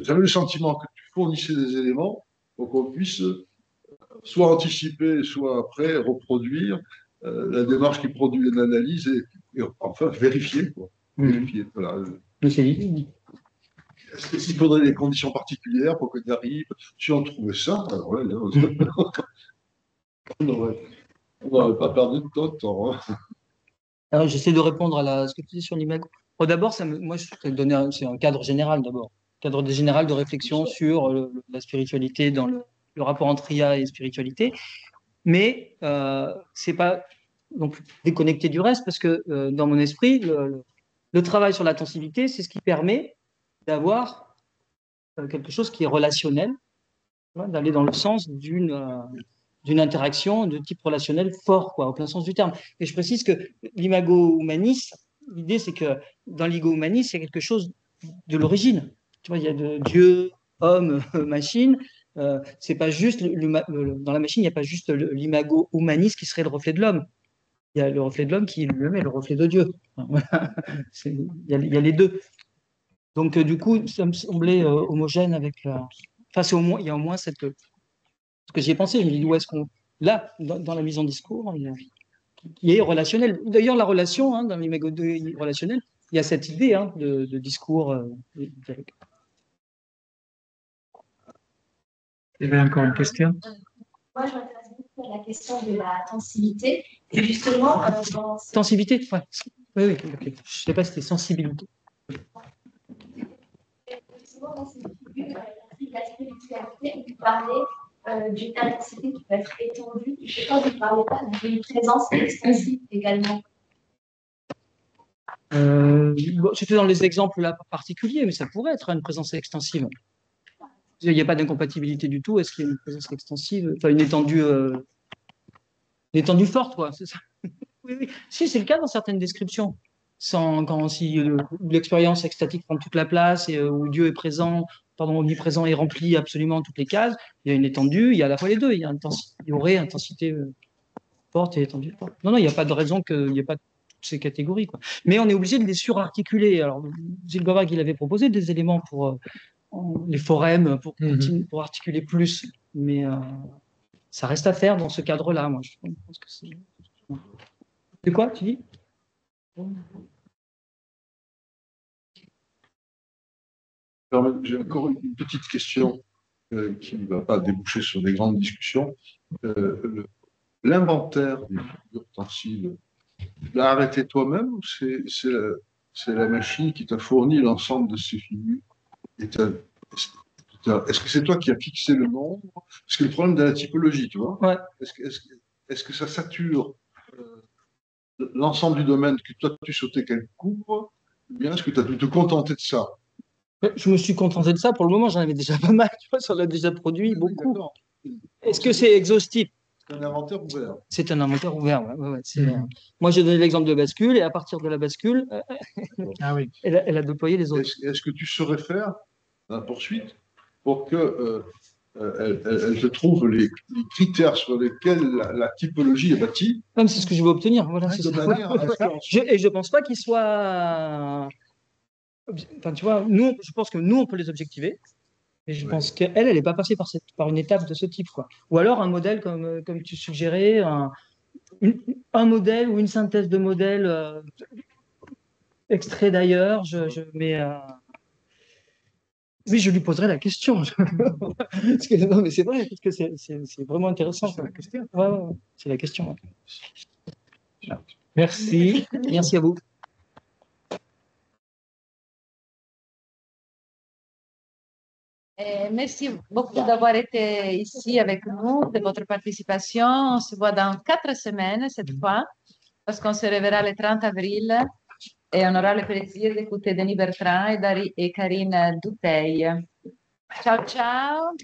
J'avais le sentiment que tu fournissais des éléments pour qu'on puisse soit anticiper, soit après reproduire la démarche qui produit une analyse et enfin vérifier. Quoi. Vérifier, voilà. Est-ce qu'il faudrait des conditions particulières pour qu'on y arrive? Si on trouvait ça, alors là, on n'aurait pas perdu de temps. Hein. Alors, j'essaie de répondre à ce que tu dis sur l'imago. Bon, d'abord, moi, je vais donner c'est un cadre général d'abord. Cadre général de réflexion sur la spiritualité dans le rapport entre IA et spiritualité. Mais c'est pas non plus déconnecté du reste parce que dans mon esprit, le travail sur l'intensivité, c'est ce qui permet d'avoir quelque chose qui est relationnel, d'aller dans le sens d'une interaction de type relationnel fort, quoi, au plein sens du terme. Et je précise que l'imago humanis, l'idée c'est que dans l'imago humanis, il y a quelque chose de l'origine. Tu vois, il y a de Dieu, homme, machine. C'est pas juste dans la machine, il n'y a pas juste l'imago humanis qui serait le reflet de l'homme. Il y a le reflet de l'homme qui lui-même est le reflet de Dieu. Voilà. Il y a les deux. Donc du coup, ça me semblait homogène avec enfin, il y a au moins cette. Ce que j'y ai pensé, je me dis où est-ce qu'on. Là, dans la mise en discours, il est relationnel. D'ailleurs, la relation, hein, dans l'imago relationnel, il y a cette idée hein, de discours. Il y avait encore une question? Moi, je m'intéresse beaucoup à la question de la tensivité. Et justement, dans cette... Tensivité, ouais. Oui, ok. Je ne sais pas si c'était sensibilité. Justement, dans cette figure, la spiritualité, vous parlez d'une intensité qui peut être étendue. Je ne sais pas, vous ne parlez pas d'une présence extensive également. Bon, c'était dans les exemples là particuliers, mais ça pourrait être une présence extensive. Il n'y a pas d'incompatibilité du tout. Est-ce qu'il y a une présence extensive? Enfin, une étendue forte, quoi, c'est ça? Oui. Si, c'est le cas dans certaines descriptions. Si l'expérience extatique prend toute la place et où Dieu est présent, omniprésent et remplit absolument toutes les cases, il y a une étendue, il y a à la fois les deux. Il y aurait intensité forte et étendue forte. Non, il n'y a pas de raison qu'il n'y ait pas toutes ces catégories, quoi. Mais on est obligé de les surarticuler. Alors, Gilles Govard, il avait proposé des éléments pour les forums, pour articuler plus. Mais ça reste à faire dans ce cadre-là, moi. Je pense que c'est... C'est quoi, tu dis? J'ai encore une petite question qui ne va pas déboucher sur des grandes discussions. L'inventaire des figures tensiles, tu l'as arrêté toi-même ou c'est la machine qui t'a fourni l'ensemble de ces figures? Est-ce que c'est toi qui as fixé le nombre? Parce que le problème de la typologie, tu vois, Ouais. est-ce que ça sature l'ensemble du domaine que toi tu souhaitais qu'elle couvre? Ou bien est-ce que tu as dû te contenter de ça? Je me suis contenté de ça. Pour le moment, j'en avais déjà pas mal. Tu vois, ça en a déjà produit beaucoup. D'accord. Est-ce que c'est exhaustif? C'est un inventaire ouvert. C'est un inventaire ouvert. Ouais, moi, j'ai donné l'exemple de bascule et à partir de la bascule, Ah oui. elle a déployé les autres. Est-ce que tu saurais faire la poursuite pour que elle te trouve les critères sur lesquels la typologie est bâtie? Même c'est ce que je veux obtenir. Voilà, de c'est ça. manière à faire en sorte- Et je pense pas qu'il soit. Enfin, tu vois, je pense que nous, on peut les objectiver. Et je pense qu'elle, elle n'est pas passée par une étape de ce type, quoi. Ou alors un modèle comme tu suggérais, un modèle ou une synthèse de modèle extrait d'ailleurs. Oui, je lui poserai la question. Non, mais c'est vrai, parce que c'est vraiment intéressant. C'est la question. Ouais, c'est la question. Ouais. Merci. Merci à vous. Merci beaucoup d'avoir été ici avec nous, de votre participation. On se voit dans 4 semaines cette fois, parce qu'on se reverra le 30 avril et on aura le plaisir d'écouter Denis Bertrand et Karine Duteil. Ciao, ciao.